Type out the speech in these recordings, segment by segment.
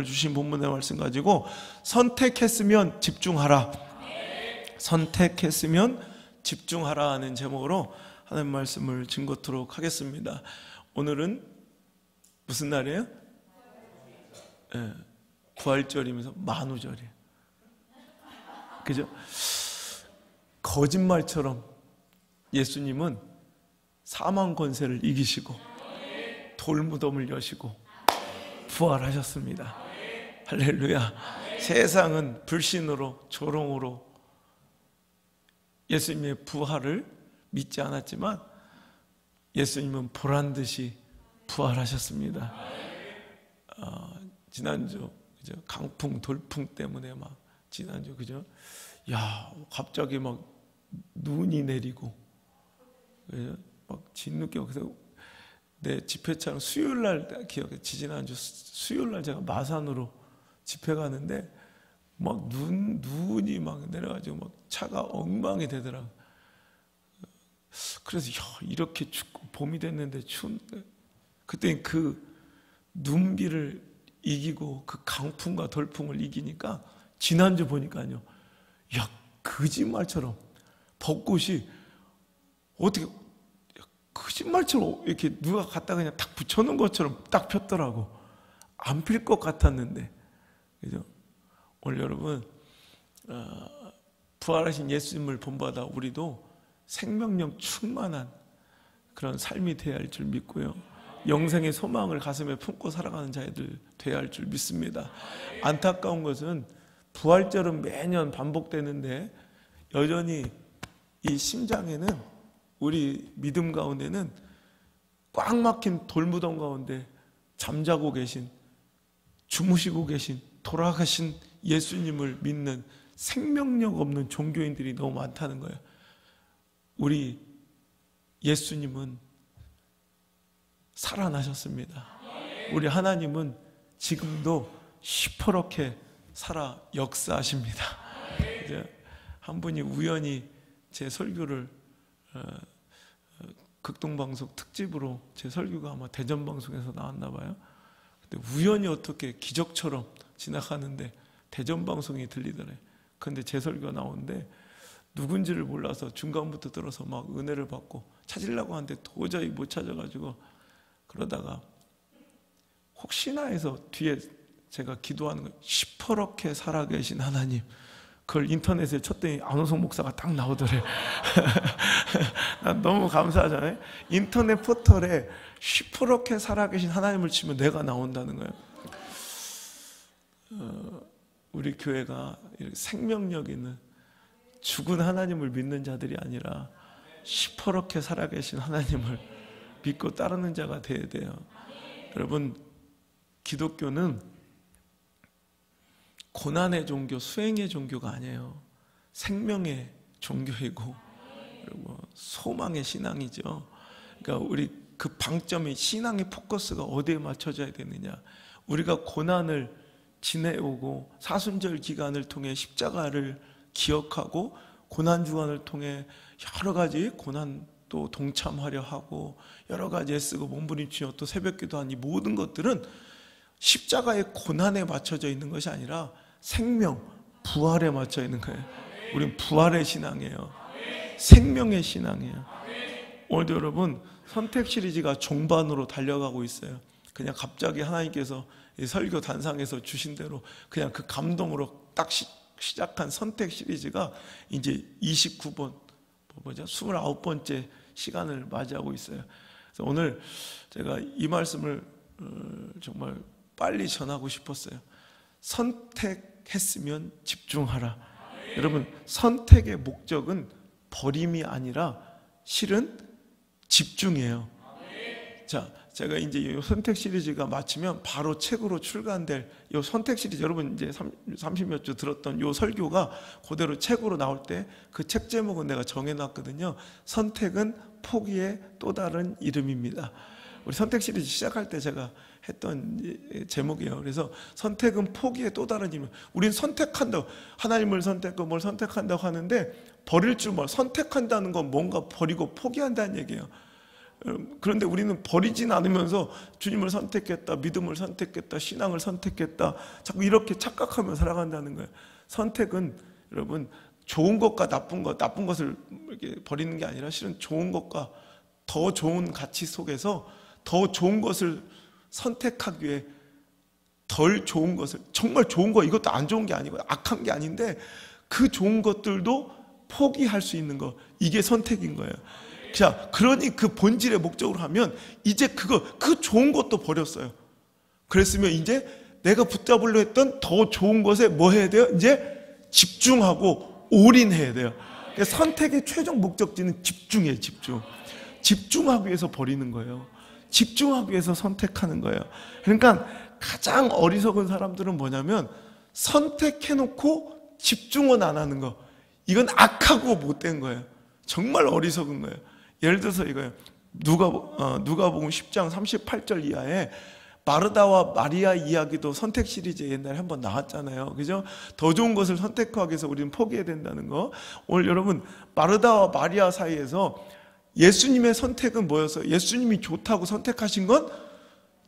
오늘 주신 본문의 말씀 가지고 선택했으면 집중하라, 선택했으면 집중하라 하는 제목으로 하나님 말씀을 증거토록 하겠습니다. 오늘은 무슨 날이에요? 네, 부활절이면서 만우절이에요. 그죠? 거짓말처럼 예수님은 사망 권세를 이기시고 돌무덤을 여시고 부활하셨습니다. 할렐루야. 세상은 불신으로 조롱으로 예수님의 부활을 믿지 않았지만 예수님은 보란듯이 부활하셨습니다. 지난주 그죠? 강풍 돌풍 때문에 막 지난주 그죠? 야, 갑자기 막 눈이 내리고 그죠? 막 진눈깨. 그래서 내 집회차는 수요일 날 기억해. 지난주 수요일 날 제가 마산으로 집회 가는데 막 눈이 막 내려가지고 막 차가 엉망이 되더라고. 그래서 야, 이렇게 춥고 봄이 됐는데 추운데 그때 그 눈비를 이기고 그 강풍과 돌풍을 이기니까 지난주 보니까요, 야, 거짓말처럼 벚꽃이 어떻게 거짓말처럼 이렇게 누가 갖다 그냥 딱 붙여놓은 것처럼 딱 폈더라고. 안 필 것 같았는데, 그죠? 오늘 여러분 부활하신 예수님을 본받아 우리도 생명력 충만한 그런 삶이 되어야 할 줄 믿고요, 영생의 소망을 가슴에 품고 살아가는 자들 되어야 할 줄 믿습니다. 안타까운 것은 부활절은 매년 반복되는데 여전히 이 심장에는, 우리 믿음 가운데는 꽉 막힌 돌무덤 가운데 잠자고 계신, 주무시고 계신, 돌아가신 예수님을 믿는 생명력 없는 종교인들이 너무 많다는 거예요. 우리 예수님은 살아나셨습니다. 우리 하나님은 지금도 시퍼렇게 살아 역사하십니다. 이제 한 분이 우연히 제 설교를 극동방송 특집으로, 제 설교가 아마 대전방송에서 나왔나 봐요. 근데 우연히 어떻게 기적처럼 지나가는데 대전방송이 들리더래. 근데 제 설교가 나오는데 누군지를 몰라서 중간부터 들어서 막 은혜를 받고 찾으려고 하는데 도저히 못 찾아가지고, 그러다가 혹시나 해서 뒤에 제가 기도하는 거, 시퍼렇게 살아계신 하나님, 그걸 인터넷에 쳤더니 안호성 목사가 딱 나오더래. 난 너무 감사하잖아요. 인터넷 포털에 시퍼렇게 살아계신 하나님을 치면 내가 나온다는 거예요. 우리 교회가 생명력 있는 죽은 하나님을 믿는 자들이 아니라 시퍼렇게 살아계신 하나님을 믿고 따르는 자가 되어야 돼요. 여러분, 기독교는 고난의 종교, 수행의 종교가 아니에요. 생명의 종교이고, 그리고 소망의 신앙이죠. 그러니까 우리 그 방점이, 신앙의 포커스가 어디에 맞춰져야 되느냐. 우리가 고난을 지내오고 사순절 기간을 통해 십자가를 기억하고 고난 주간을 통해 여러 가지 고난도 동참하려 하고 여러 가지 애쓰고 몸부림치며 또 새벽기도 한 이 모든 것들은 십자가의 고난에 맞춰져 있는 것이 아니라 생명, 부활에 맞춰 있는 거예요. 우린 부활의 신앙이에요. 생명의 신앙이에요. 오늘도 여러분 선택 시리즈가 종반으로 달려가고 있어요. 그냥 갑자기 하나님께서 설교 단상에서 주신 대로 그냥 그 감동으로 딱 시작한 선택 시리즈가 이제 29번, 29번째 시간을 맞이하고 있어요. 그래서 오늘 제가 이 말씀을 정말 빨리 전하고 싶었어요. 선택했으면 집중하라. 여러분, 선택의 목적은 버림이 아니라 실은 집중이에요. 자, 제가 이제 이 선택 시리즈가 마치면 바로 책으로 출간될 이 선택 시리즈, 여러분 이제 30몇 주 들었던 이 설교가 그대로 책으로 나올 때 그 책 제목은 내가 정해놨거든요. 선택은 포기의 또 다른 이름입니다. 우리 선택 시리즈 시작할 때 제가 했던 제목이에요. 그래서 선택은 포기의 또 다른 이름. 우린 선택한다고, 하나님을 선택하고 뭘 선택한다고 하는데 버릴 줄 몰라. 선택한다는 건 뭔가 버리고 포기한다는 얘기예요. 그런데 우리는 버리진 않으면서 주님을 선택했다, 믿음을 선택했다, 신앙을 선택했다, 자꾸 이렇게 착각하며 살아간다는 거예요. 선택은 여러분 좋은 것과 나쁜 것을 이렇게 버리는 게 아니라 실은 좋은 것과 더 좋은 가치 속에서 더 좋은 것을 선택하기 위해 덜 좋은 것을, 정말 좋은 거, 이것도 안 좋은 게 아니고 악한 게 아닌데 그 좋은 것들도 포기할 수 있는 거, 이게 선택인 거예요. 자, 그러니 그 본질의 목적으로 하면 이제 그 좋은 것도 버렸어요. 그랬으면 이제 내가 붙잡으려 했던 더 좋은 것에 뭐 해야 돼요? 이제 집중하고 올인해야 돼요. 그러니까 선택의 최종 목적지는 집중이에요. 집중하기 위해서 버리는 거예요. 집중하기 위해서 선택하는 거예요. 그러니까 가장 어리석은 사람들은 뭐냐면 선택해놓고 집중은 안 하는 거, 이건 악하고 못된 거예요. 정말 어리석은 거예요. 예를 들어서 이거예요. 누가복음 10장 38절 이하에 마르다와 마리아 이야기도 선택 시리즈에 옛날에 한번 나왔잖아요. 그죠? 더 좋은 것을 선택하기 위해서 우리는 포기해야 된다는 거. 오늘 여러분 마르다와 마리아 사이에서 예수님의 선택은 뭐였어요? 예수님이 좋다고 선택하신 건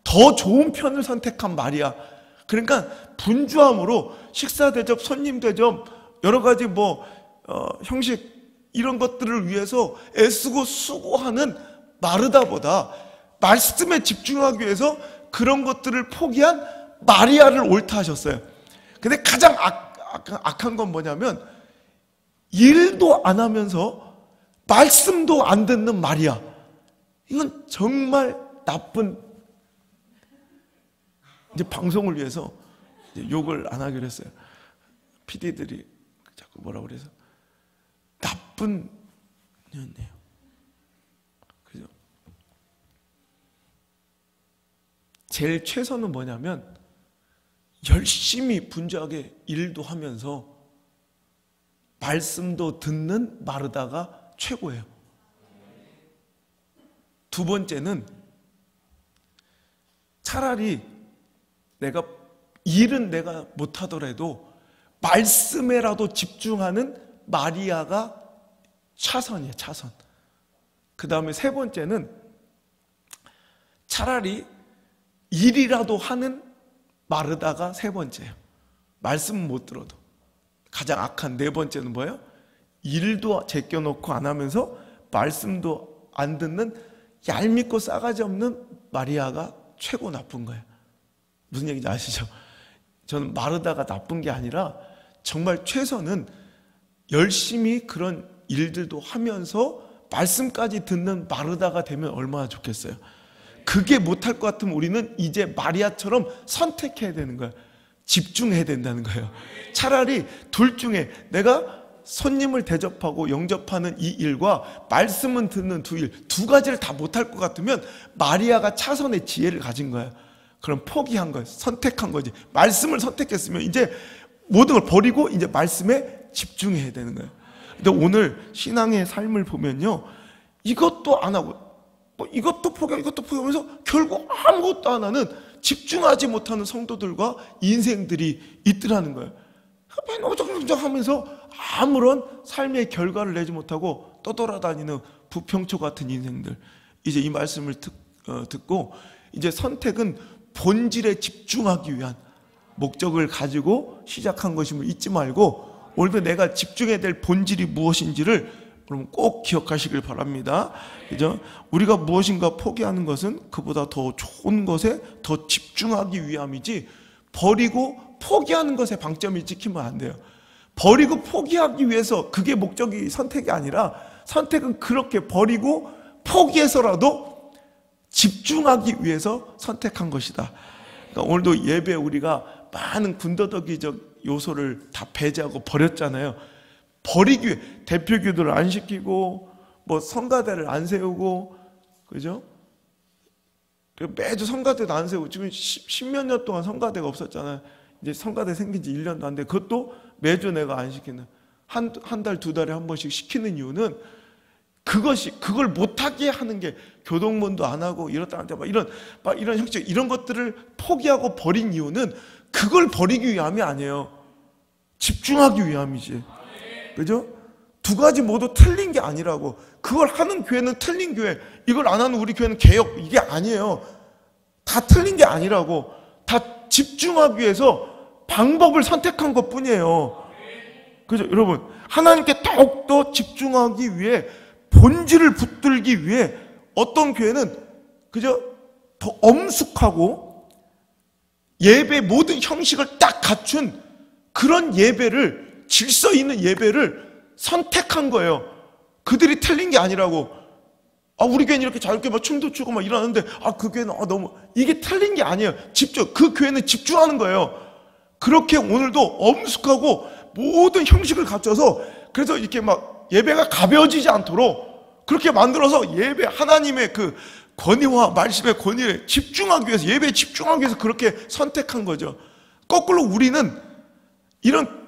더 좋은 편을 선택한 마리아. 그러니까 분주함으로 식사 대접, 손님 대접, 여러 가지 형식 이런 것들을 위해서 애쓰고 수고하는 마르다보다 말씀에 집중하기 위해서 그런 것들을 포기한 마리아를 옳다 하셨어요. 근데 가장 악한 건 뭐냐면 일도 안 하면서 말씀도 안 듣는 마리아. 이건 정말 나쁜, 이제 방송을 위해서 이제 욕을 안 하기로 했어요. PD들이 자꾸 뭐라고 그래서 나쁜 년이에요. 그죠? 제일 최선은 뭐냐면 열심히 분주하게 일도 하면서 말씀도 듣는 마르다가 최고예요. 두 번째는 차라리 일은 내가 못하더라도 말씀에라도 집중하는 마리아가 차선이에요. 차선. 그 다음에 세 번째는 차라리 일이라도 하는 마르다가 세 번째예요. 말씀은 못 들어도. 가장 악한 네 번째는 뭐예요? 일도 제껴놓고 안 하면서 말씀도 안 듣는 얄밉고 싸가지 없는 마리아가 최고 나쁜 거예요. 무슨 얘기인지 아시죠? 저는 마르다가 나쁜 게 아니라 정말 최선은 열심히 그런 일들도 하면서 말씀까지 듣는 마르다가 되면 얼마나 좋겠어요. 그게 못할 것 같으면 우리는 이제 마리아처럼 선택해야 되는 거예요. 집중해야 된다는 거예요. 차라리 둘 중에 내가 손님을 대접하고 영접하는 이 일과 말씀은 듣는 두 가지를 다 못할 것 같으면 마리아가 차선의 지혜를 가진 거예요. 그럼 포기한 거예요. 선택한 거지. 말씀을 선택했으면 이제 모든 걸 버리고 이제 말씀에 집중해야 되는 거예요. 근데 오늘 신앙의 삶을 보면요, 이것도 안 하고 이것도 포기하면서 결국 아무것도 안 하는, 집중하지 못하는 성도들과 인생들이 있더라는 거예요. 하면서 아무런 삶의 결과를 내지 못하고 떠돌아다니는 부평초 같은 인생들. 이제 이 말씀을 듣고 이제 선택은 본질에 집중하기 위한 목적을 가지고 시작한 것임을 잊지 말고 오늘도 내가 집중해야 될 본질이 무엇인지를 여러분 꼭 기억하시길 바랍니다. 그죠? 우리가 무엇인가 포기하는 것은 그보다 더 좋은 것에 더 집중하기 위함이지, 버리고 포기하는 것에 방점이 찍히면 안 돼요. 버리고 포기하기 위해서, 그게 목적이 선택이 아니라 선택은 그렇게 버리고 포기해서라도 집중하기 위해서 선택한 것이다. 그러니까 오늘도 예배 우리가 많은 군더더기적 요소를 다 배제하고 버렸잖아요. 버리기 위해 대표기도를 안 시키고 성가대를 안 세우고, 그죠? 매주 성가대도 안 세우고, 지금 10몇 년 동안 성가대가 없었잖아요. 이제 성가대 생긴 지 1년도 안 돼. 그것도 매주 내가 안 시키는, 한 달, 두 달에 한 번씩 시키는 이유는 그걸 못하게 하는 게, 교동문도 안 하고 이렇다 이런 형식, 이런 것들을 포기하고 버린 이유는 그걸 버리기 위함이 아니에요. 집중하기 위함이지. 그죠? 두 가지 모두 틀린 게 아니라고. 그걸 하는 교회는 틀린 교회, 이걸 안 하는 우리 교회는 개혁, 이게 아니에요. 다 틀린 게 아니라고. 다 집중하기 위해서 방법을 선택한 것 뿐이에요. 그죠? 여러분, 하나님께 더욱더 집중하기 위해, 본질을 붙들기 위해 어떤 교회는 그저 더 엄숙하고 예배 모든 형식을 딱 갖춘 그런 예배를, 질서 있는 예배를 선택한 거예요. 그들이 틀린 게 아니라고. 우리 교회는 이렇게 자유롭게 막 춤도 추고 막 이러는데, 그 교회는 너무, 이게 틀린 게 아니에요. 그 교회는 집중하는 거예요. 그렇게 오늘도 엄숙하고 모든 형식을 갖춰서, 그래서 이렇게 막 예배가 가벼워지지 않도록 그렇게 만들어서 예배, 하나님의 그 권위와 말씀의 권위에 집중하기 위해서, 예배에 집중하기 위해서 그렇게 선택한 거죠. 거꾸로 우리는 이런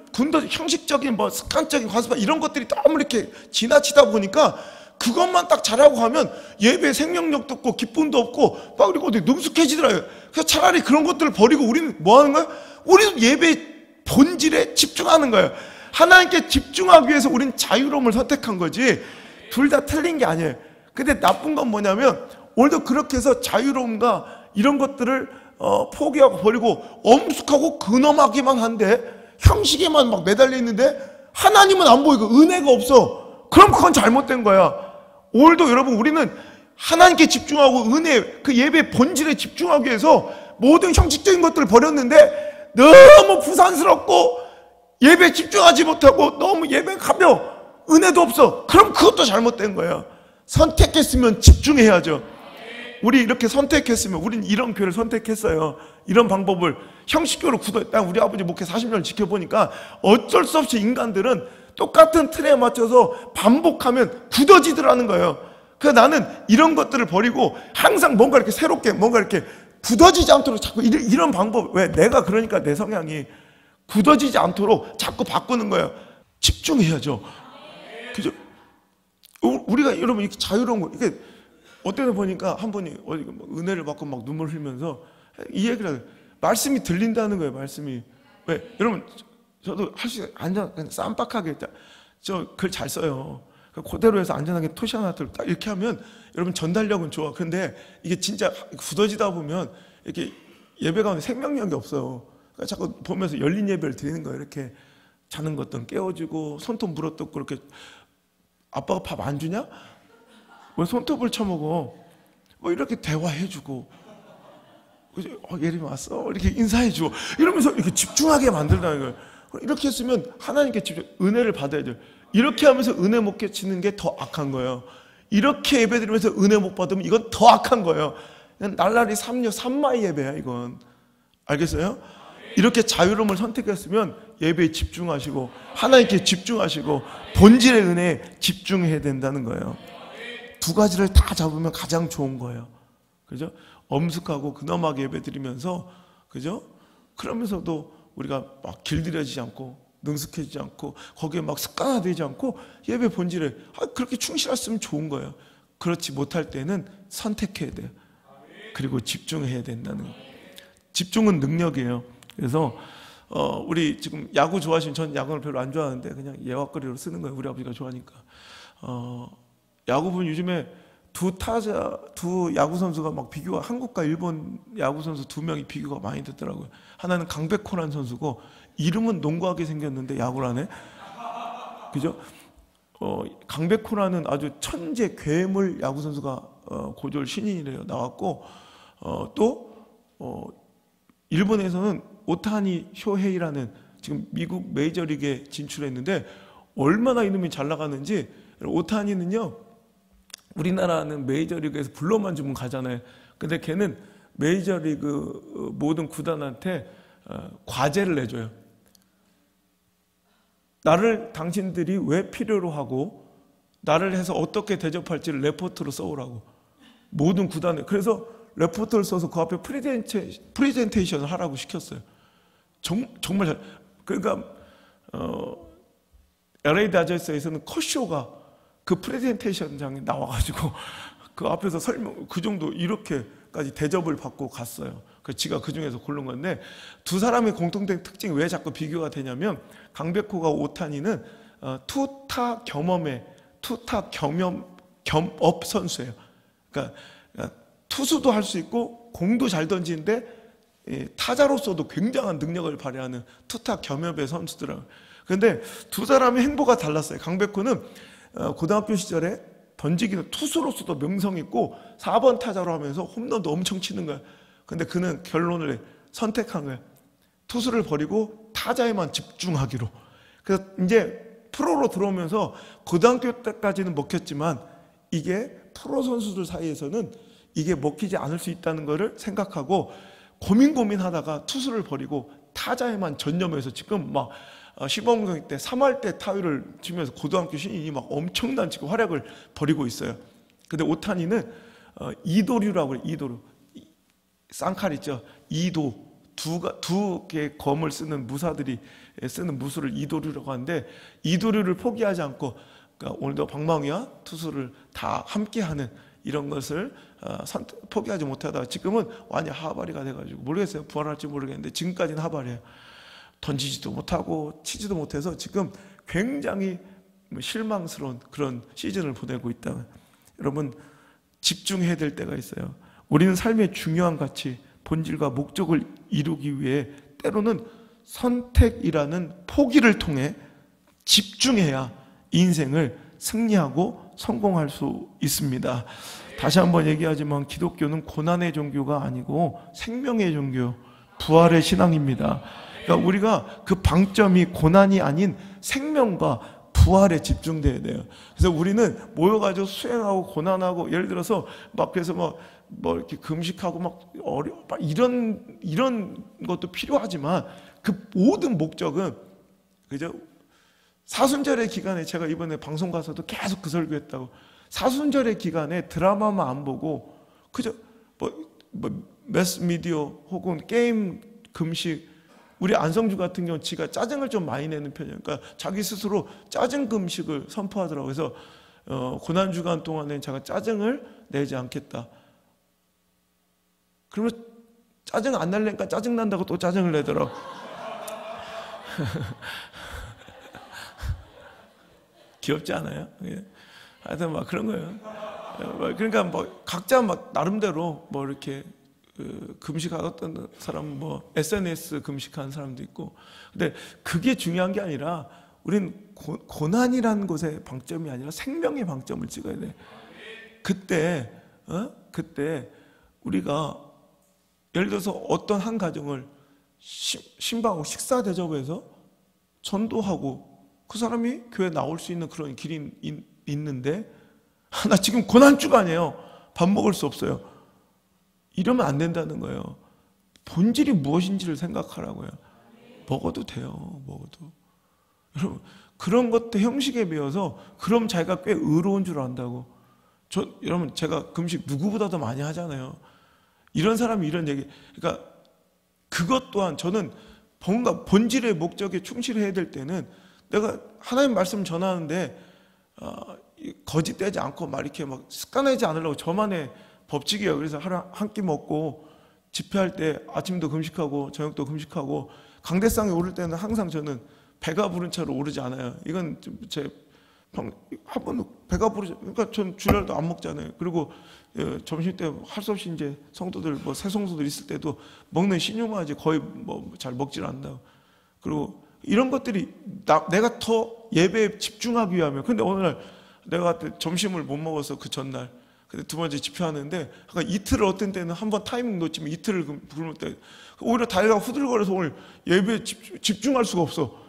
형식적인 습관적인 관습 이런 것들이 너무 이렇게 지나치다 보니까 그것만 딱 잘하고 가면 예배에 생명력도 없고 기쁨도 없고 막 그리고 능숙해지더라고요. 그래서 차라리 그런 것들을 버리고 우리는 뭐 하는 거예요? 우리는 예배의 본질에 집중하는 거예요. 하나님께 집중하기 위해서 우리는 자유로움을 선택한 거지, 둘 다 틀린 게 아니에요. 근데 나쁜 건 뭐냐면, 오늘도 그렇게 해서 자유로움과 이런 것들을 포기하고 버리고 엄숙하고 근엄하기만 한데, 형식에만 막 매달려 있는데 하나님은 안 보이고 은혜가 없어. 그럼 그건 잘못된 거야. 오늘도 여러분, 우리는 하나님께 집중하고 은혜, 그 예배의 본질에 집중하기 위해서 모든 형식적인 것들을 버렸는데 너무 부산스럽고 예배에 집중하지 못하고 너무 예배가 가벼워, 은혜도 없어. 그럼 그것도 잘못된 거야. 선택했으면 집중해야죠. 우리 이렇게 선택했으면, 우린 이런 교회를 선택했어요. 이런 방법을 형식교로 굳어있다. 우리 아버지 목회 40년을 지켜보니까 어쩔 수 없이 인간들은 똑같은 틀에 맞춰서 반복하면 굳어지더라는 거예요. 그래서 나는 이런 것들을 버리고 항상 뭔가 이렇게 새롭게, 뭔가 이렇게 굳어지지 않도록 자꾸 이런 방법, 왜? 내가 그러니까 내 성향이 굳어지지 않도록 자꾸 바꾸는 거예요. 집중해야죠. 그죠? 우리가 여러분 이렇게 자유로운 거, 이게 어때서 보니까 한 분이 은혜를 받고 막 눈물 흘리면서 이 얘기를 해요. 말씀이 들린다는 거예요. 말씀이. 왜? 여러분, 저도 할 수 있어요. 그냥 쌈박하게 저 글 잘 써요. 그대로 해서 안전하게 토시 하나 딱 이렇게 하면 여러분 전달력은 좋아. 근데 이게 진짜 굳어지다 보면 이렇게 예배 가운데 생명력이 없어요. 그러니까 자꾸 보면서 열린 예배를 드리는 거예요. 이렇게 자는 것도 깨워주고 손톱 물어뜯고, 그렇게 아빠가 밥 안 주냐? 왜 손톱을 쳐먹어? 이렇게 대화해주고, 예림이 왔어? 이렇게 인사해주고, 이러면서 이렇게 집중하게 만들다는 거예요. 이렇게 했으면 하나님께 은혜를 받아야 돼요. 이렇게 하면서 은혜 못 끼치는 게 더 악한 거예요. 이렇게 예배드리면서 은혜 못 받으면 이건 더 악한 거예요. 날라리 삼마이 예배야, 이건. 알겠어요? 이렇게 자유로움을 선택했으면 예배에 집중하시고 하나님께 집중하시고 본질의 은혜에 집중해야 된다는 거예요. 두 가지를 다 잡으면 가장 좋은 거예요. 그죠? 엄숙하고 근엄하게 예배드리면서, 그죠? 그러면서도 우리가 막 길들여지지 않고 능숙해지지 않고 거기에 막 습관화되지 않고 예배 본질에 그렇게 충실했으면 좋은 거예요. 그렇지 못할 때는 선택해야 돼요. 그리고 집중해야 된다는 거예요. 집중은 능력이에요. 그래서 우리 지금 야구 좋아하시면, 전 야구를 별로 안 좋아하는데 그냥 예화거리로 쓰는 거예요. 우리 아버지가 좋아하니까. 야구 보면 요즘에 두 야구 선수가 막 비교가, 한국과 일본 야구 선수 두 명이 비교가 많이 됐더라고요. 하나는 강백호라는 선수고, 이름은 농구하게 생겼는데 야구를 안 해. 그죠? 강백호라는 아주 천재 괴물 야구 선수가 고졸 신인이래요. 나왔고, 또 일본에서는 오타니 쇼헤이라는, 지금 미국 메이저리그에 진출했는데 얼마나 이놈이 잘 나가는지. 오타니는요, 우리나라는 메이저리그에서 불러만 주면 가잖아요. 근데 걔는 메이저리그 모든 구단한테 과제를 내줘요. 나를 당신들이 왜 필요로 하고 나를 해서 어떻게 대접할지를 레포트로 써오라고. 모든 구단에. 그래서 레포트를 써서 그 앞에 프레젠테이션을 하라고 시켰어요. 정말 잘. 그러니까 LA 다저스에서는 컷쇼가 그 프레젠테이션장에 나와가지고 그 앞에서 설명, 그 정도 이렇게까지 대접을 받고 갔어요. 그 지가 그 중에서 고른 건데, 두 사람의 공통된 특징이 왜 자꾸 비교가 되냐면, 강백호가 오타니는 투타 겸업의 투타 겸업 선수예요. 그러니까 투수도 할 수 있고 공도 잘 던지는데 타자로서도 굉장한 능력을 발휘하는 투타 겸업의 선수더라고요. 그런데 두 사람의 행보가 달랐어요. 강백호는 고등학교 시절에 던지기는 투수로서도 명성 있고 4번 타자로 하면서 홈런도 엄청 치는 거야. 근데 그는 결론을 선택한 거야. 투수를 버리고 타자에만 집중하기로. 그래서 이제 프로로 들어오면서 고등학교 때까지는 먹혔지만 이게 프로 선수들 사이에서는 이게 먹히지 않을 수 있다는 것을 생각하고 고민하다가 투수를 버리고 타자에만 전념해서 지금 막 시범경기 때 3할 때 타율을 치면서 고등학교 신인이 막 엄청난 지금 활약을 벌이고 있어요. 근데 오타니는 이도류라고 그래요. 이도류. 쌍칼 있죠. 이도. 두 개의 검을 쓰는 무사들이 쓰는 무술을 이도류라고 하는데 이도류를 포기하지 않고 그러니까 오늘도 방망이와 투수를 다 함께하는 이런 것을 포기하지 못하다가 지금은 완전 하바리가 돼가지고 모르겠어요. 부활할지 모르겠는데 지금까지는 하바리예요. 던지지도 못하고 치지도 못해서 지금 굉장히 실망스러운 그런 시즌을 보내고 있다. 여러분 집중해야 될 때가 있어요. 우리는 삶의 중요한 가치, 본질과 목적을 이루기 위해 때로는 선택이라는 포기를 통해 집중해야 인생을 승리하고 성공할 수 있습니다. 다시 한번 얘기하지만 기독교는 고난의 종교가 아니고 생명의 종교, 부활의 신앙입니다. 그러니까 우리가 그 방점이 고난이 아닌 생명과 부활에 집중돼야 돼요. 그래서 우리는 모여가지고 수행하고 고난하고 예를 들어서 막 그래서 뭐 이렇게 금식하고 막 이런 것도 필요하지만 그 모든 목적은 그죠? 사순절의 기간에 제가 이번에 방송 가서도 계속 그 설교했다고. 사순절의 기간에 드라마만 안 보고 그저 매스미디어 혹은 게임 금식. 우리 안성주 같은 경우 지가 짜증을 좀 많이 내는 편이에요. 그러니까 자기 스스로 짜증 금식을 선포하더라고요. 그래서 고난 주간 동안에 제가 짜증을 내지 않겠다. 그러면 짜증 안 날래니까 짜증 난다고 또 짜증을 내더라고. 귀엽지 않아요? 하여튼 막 그런 거예요. 그러니까 뭐 각자 막 나름대로 뭐 이렇게 금식하던 사람 뭐 SNS 금식하는 사람도 있고. 근데 그게 중요한 게 아니라 우리는 고난이라는 곳의 방점이 아니라 생명의 방점을 찍어야 돼. 그때 우리가 예를 들어서 어떤 한 가정을 신방하고 식사 대접해서 전도하고 그 사람이 교회 나올 수 있는 그런 길이 있는데 나 지금 고난주간이에요. 밥 먹을 수 없어요. 이러면 안 된다는 거예요. 본질이 무엇인지를 생각하라고요. 먹어도 돼요. 먹어도. 여러분 그런 것도 형식에 비해서 그럼 자기가 꽤 의로운 줄 안다고. 여러분 제가 금식 누구보다도 많이 하잖아요. 이런 사람이 이런 얘기. 그러니까 그것 또한 저는 뭔가 본질의 목적에 충실해야 될 때는 내가 하나님 말씀 전하는데 거짓되지 않고 막 이렇게 막 습관하지 않으려고 저만의 법칙이에요. 그래서 하루 한 끼 먹고 집회할 때 아침도 금식하고 저녁도 금식하고 강대상에 오를 때는 항상 저는 배가 부른 채로 오르지 않아요. 이건 제 한 번도 배가 부르지. 그러니까 전 주일날도 안 먹잖아요. 그리고 점심 때 할 수 없이 이제 성도들 뭐 새 성도들 있을 때도 먹는 신용만 하지 거의 뭐 잘 먹질 않는다고. 그리고 이런 것들이 내가 더 예배에 집중하기 위하면. 근데 어느 날 내가 점심을 못 먹어서 그 전날 근데 두 번째 집회하는데 그러니까 이틀을 어떤 때는 한번 타이밍 놓치면 이틀을 굶을 때 오히려 다리가 후들거려서 오늘 예배에 집중할 수가 없어.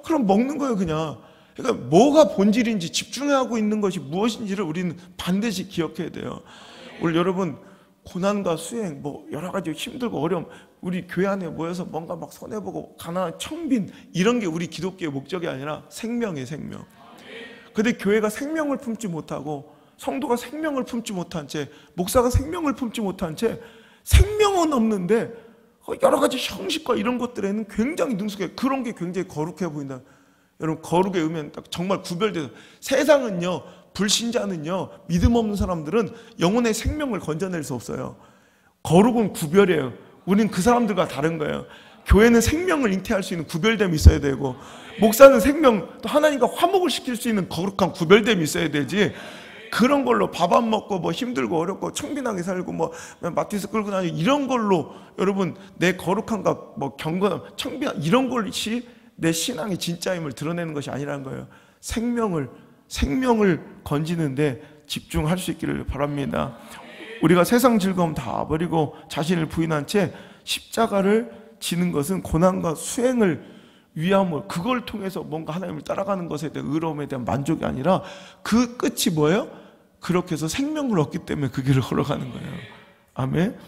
그럼 먹는 거예요 그냥. 그러니까 뭐가 본질인지 집중하고 있는 것이 무엇인지를 우리는 반드시 기억해야 돼요. 오늘 여러분 고난과 수행 뭐 여러 가지 힘들고 어려움 우리 교회 안에 모여서 뭔가 막 손해보고 가난한 청빈 이런 게 우리 기독교의 목적이 아니라 생명이에요. 생명. 근데 교회가 생명을 품지 못하고 성도가 생명을 품지 못한 채 목사가 생명을 품지 못한 채 생명은 없는데 여러 가지 형식과 이런 것들에는 굉장히 능숙해. 그런 게 굉장히 거룩해 보인다. 여러분 거룩의 의미는 딱 정말 구별돼서 세상은요 불신자는요 믿음 없는 사람들은 영혼의 생명을 건져낼 수 없어요. 거룩은 구별이에요. 우린 그 사람들과 다른 거예요. 교회는 생명을 잉태할 수 있는 구별됨이 있어야 되고, 목사는 생명, 또 하나님과 화목을 시킬 수 있는 거룩한 구별됨이 있어야 되지, 그런 걸로 밥 안 먹고 뭐 힘들고 어렵고 청빈하게 살고 뭐 마티스 끌고 다니고 이런 걸로 여러분 내 거룩함과 뭐 경건함, 청빈함 이런 것이 내 신앙의 진짜임을 드러내는 것이 아니라는 거예요. 생명을 건지는데 집중할 수 있기를 바랍니다. 우리가 세상 즐거움 다 버리고 자신을 부인한 채 십자가를 지는 것은 고난과 수행을 위함을, 그걸 통해서 뭔가 하나님을 따라가는 것에 대한 의로움에 대한 만족이 아니라 그 끝이 뭐예요? 그렇게 해서 생명을 얻기 때문에 그 길을 걸어가는 거예요. 아멘.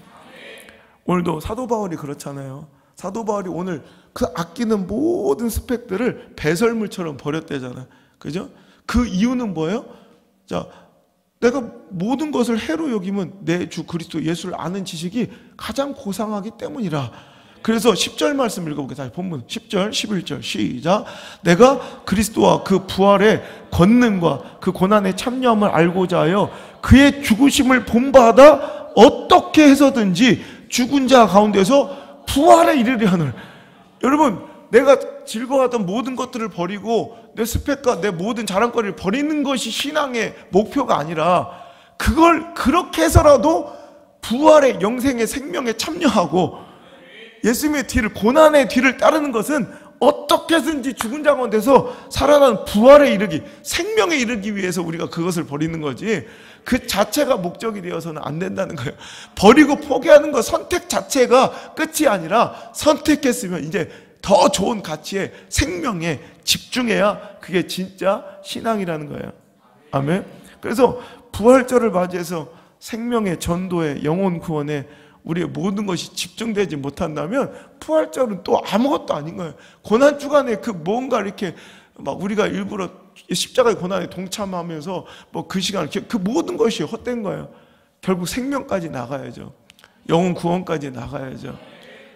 오늘도 사도 바울이 그렇잖아요. 사도 바울이 오늘 그 아끼는 모든 스펙들을 배설물처럼 버렸대잖아요. 그죠? 그 이유는 뭐예요? 자, 내가 모든 것을 해로 여기면 내 주 그리스도 예수를 아는 지식이 가장 고상하기 때문이라. 그래서 10절 말씀 읽어볼게요. 다시 본문 10절 11절 시작. 내가 그리스도와 그 부활의 권능과 그 고난의 참여함을 알고자 하여 그의 죽으심을 본받아 어떻게 해서든지 죽은 자 가운데서 부활에 이르려 하는. 여러분, 내가 즐거워하던 모든 것들을 버리고 내 스펙과 내 모든 자랑거리를 버리는 것이 신앙의 목표가 아니라, 그걸 그렇게 해서라도 부활의 영생의 생명에 참여하고 예수님의 뒤를, 고난의 뒤를 따르는 것은 어떻게 해서든지 죽은 자 가운데서 살아나는 부활에 이르기, 생명에 이르기 위해서 우리가 그것을 버리는 거지, 그 자체가 목적이 되어서는 안 된다는 거예요. 버리고 포기하는 것, 선택 자체가 끝이 아니라 선택했으면 이제 더 좋은 가치에, 생명에 집중해야 그게 진짜 신앙이라는 거예요. 아멘. 그래서 부활절을 맞이해서 생명의 전도에, 영혼 구원에 우리의 모든 것이 집중되지 못한다면 부활절은 또 아무것도 아닌 거예요. 고난 주간에 그 뭔가 이렇게 막 우리가 일부러 십자가의 고난에 동참하면서 뭐 그 시간, 그 모든 것이 헛된 거예요. 결국 생명까지 나가야죠. 영혼 구원까지 나가야죠.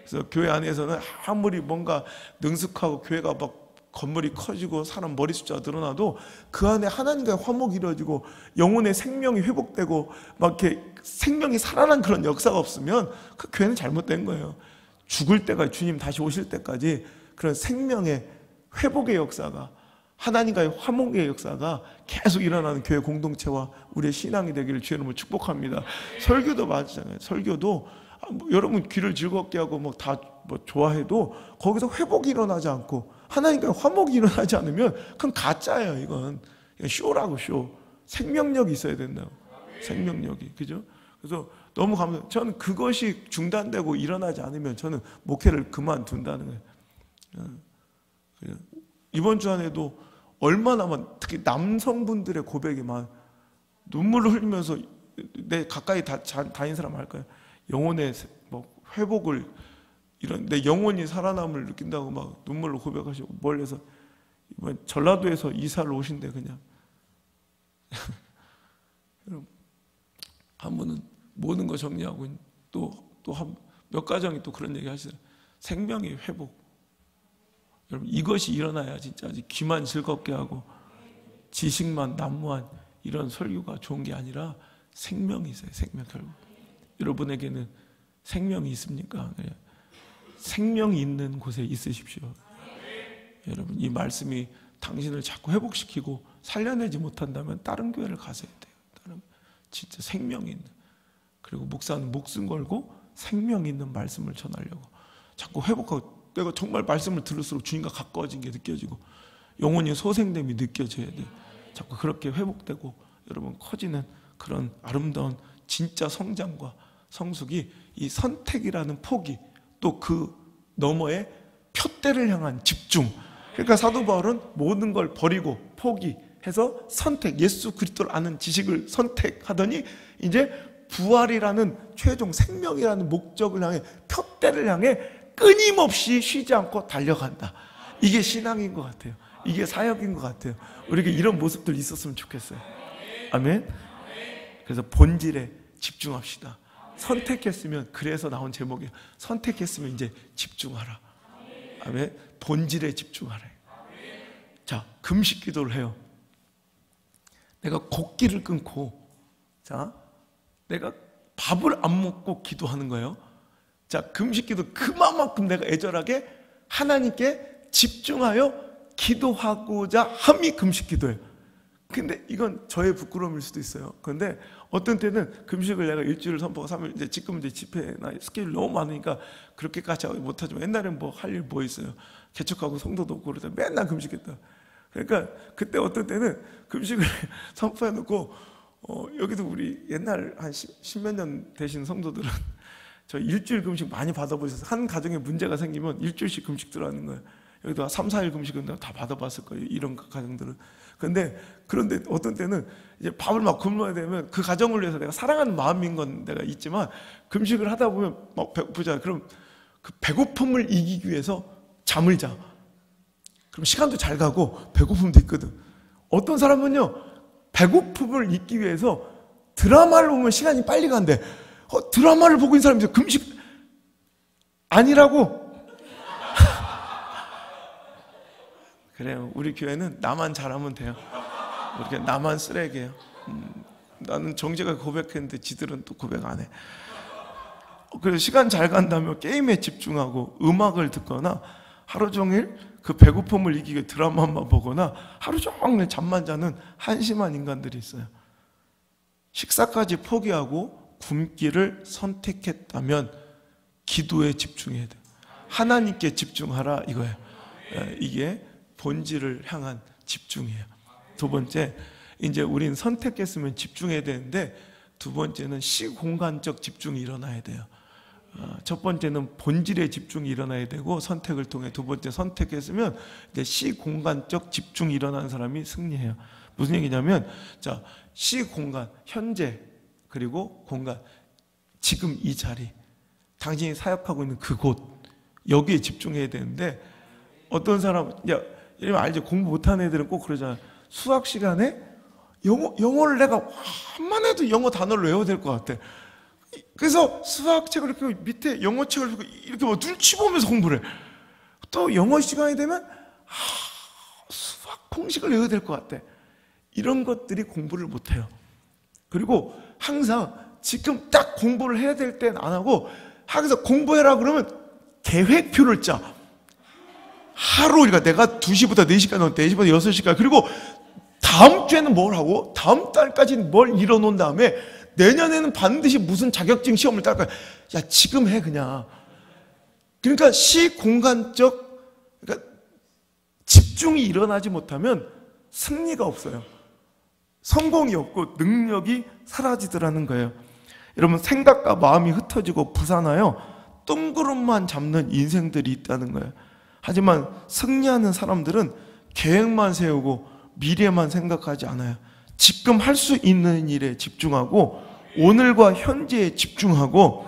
그래서 교회 안에서는 아무리 뭔가 능숙하고 교회가 막 건물이 커지고 사람 머리 숫자가 늘어나도 그 안에 하나님과의 화목이 이루어지고 영혼의 생명이 회복되고 막 이렇게 생명이 살아난 그런 역사가 없으면 그 교회는 잘못된 거예요. 죽을 때까지, 주님 다시 오실 때까지 그런 생명의 회복의 역사가, 하나님과의 화목의 역사가 계속 일어나는 교회 공동체와 우리의 신앙이 되기를 주의 이름으로 축복합니다. 설교도 맞잖아요. 설교도 여러분 귀를 즐겁게 하고 뭐 다 뭐 좋아해도 거기서 회복이 일어나지 않고 하나님과의 화목이 일어나지 않으면 그건 가짜예요. 이건 쇼라고, 쇼. 생명력이 있어야 된다고. 생명력이. 그죠? 그래서 너무 감사해요. 저는 그것이 중단되고 일어나지 않으면 저는 목회를 그만둔다는 거예요. 이번 주 안에도 얼마나 많은, 특히 남성분들의 고백이 많아요. 눈물을 흘리면서 내 가까이 다닌 사람 할까요? 영혼의 뭐 회복을, 이런 내 영혼이 살아남을 느낀다고 막 눈물로 고백하시고, 멀리서 이번 전라도에서 이사를 오신대. 그냥 한 분은 모든 거 정리하고 또 몇 가정이 또 그런 얘기 하시더라고요. 생명의 회복. 여러분, 이것이 일어나야 진짜 귀만 즐겁게 하고 지식만 난무한 이런 설교가 좋은 게 아니라 생명이 있어요. 생명. 결국 여러분에게는 생명이 있습니까? 생명이 있는 곳에 있으십시오. 여러분, 이 말씀이 당신을 자꾸 회복시키고 살려내지 못한다면 다른 교회를 가셔야 돼요. 진짜 생명이 있는, 그리고 목사는 목숨 걸고 생명 있는 말씀을 전하려고 자꾸 회복하고, 내가 정말 말씀을 들을수록 주님과 가까워진 게 느껴지고 영혼이 소생됨이 느껴져야 돼요. 자꾸 그렇게 회복되고 여러분 커지는 그런 아름다운 진짜 성장과 성숙이, 이 선택이라는 포기, 또 그 너머의 표대를 향한 집중. 그러니까 사도 바울은 모든 걸 버리고 포기해서 선택, 예수 그리스도를 아는 지식을 선택하더니 이제 부활이라는 최종 생명이라는 목적을 향해, 표대를 향해 끊임없이 쉬지 않고 달려간다. 이게 신앙인 것 같아요. 이게 사역인 것 같아요. 우리에게 이런 모습들 있었으면 좋겠어요. 아멘. 그래서 본질에 집중합시다. 선택했으면, 그래서 나온 제목이 선택했으면 이제 집중하라. 아멘. 본질에 집중하라. 자, 금식 기도를 해요. 내가 곡기를 끊고, 자, 내가 밥을 안 먹고 기도하는 거예요. 자, 금식기도 그만큼 내가 애절하게 하나님께 집중하여 기도하고자 함이 금식기도예요. 근데 이건 저의 부끄러움일 수도 있어요. 그런데 어떤 때는 금식을 내가 일주일 선포가 3일, 이제 지금은 이제 집회나 스케줄이 너무 많으니까 그렇게까지 못하지만 옛날엔 뭐 할 일 뭐 있어요. 개척하고 성도도 없고 그러다 맨날 금식했다. 그러니까 그때 어떤 때는 금식을 선포해놓고 여기도 우리 옛날 한 십몇 년 되신 성도들은 저 일주일 금식 많이 받아보셔서 한 가정에 문제가 생기면 일주일씩 금식 들어가는 거예요. 여기도 3, 4일 금식은 다 받아봤을 거예요. 이런 가정들은. 그런데 어떤 때는 이제 밥을 막 굶어야 되면 그 가정을 위해서 내가 사랑하는 마음인 건 내가 있지만 금식을 하다 보면 막 배고프잖아. 그럼 그 배고픔을 이기기 위해서 잠을 자. 그럼 시간도 잘 가고 배고픔도 있거든. 어떤 사람은요, 배고픔을 잊기 위해서 드라마를 보면 시간이 빨리 간대. 드라마를 보고 있는 사람이 금식 아니라고. 그래요. 우리 교회는 나만 잘하면 돼요. 우리 교회 나만 쓰레기예요. 나는 정제가 고백했는데 지들은 또 고백 안 해. 그래서 시간 잘 간다며 게임에 집중하고 음악을 듣거나 하루 종일 그 배고픔을 이기기 위해 드라마만 보거나 하루 종일 잠만 자는 한심한 인간들이 있어요. 식사까지 포기하고 굶기를 선택했다면 기도에 집중해야 돼요. 하나님께 집중하라 이거예요. 이게 본질을 향한 집중이에요. 두 번째, 이제 우린 선택했으면 집중해야 되는데 두 번째는 시공간적 집중이 일어나야 돼요. 첫 번째는 본질의 집중이 일어나야 되고 선택을 통해 두 번째 선택했으면 이제 시공간적 집중이 일어나는 사람이 승리해요. 무슨 얘기냐면 자, 시공간, 현재 그리고 공간, 지금 이 자리, 당신이 사역하고 있는 그곳, 여기에 집중해야 되는데 어떤 사람, 이러면 알지? 공부 못하는 애들은 꼭 그러잖아. 수학 시간에 영어를 내가 한만 해도 영어 단어를 외워야 될 것 같아. 그래서 수학책을 이렇게 밑에 영어책을 이렇게 뭐 눈치 보면서 공부를 해. 또 영어 시간이 되면 수학 공식을 외워야 될 것 같아. 이런 것들이 공부를 못해요. 그리고 항상 지금 딱 공부를 해야 될 땐 안 하고 항상 공부해라 그러면 계획표를 짜. 하루, 그러니까 내가 2시부터 4시까지, 4시부터 6시까지, 그리고 다음 주에는 뭘 하고, 다음 달까지는 뭘 이뤄놓은 다음에, 내년에는 반드시 무슨 자격증 시험을 딸 거야. 야, 지금 해, 그냥. 그러니까 시공간적, 그러니까 집중이 일어나지 못하면 승리가 없어요. 성공이 없고 능력이 사라지더라는 거예요. 여러분, 생각과 마음이 흩어지고 부산하여 뜬구름만 잡는 인생들이 있다는 거예요. 하지만 승리하는 사람들은 계획만 세우고 미래만 생각하지 않아요. 지금 할 수 있는 일에 집중하고 오늘과 현재에 집중하고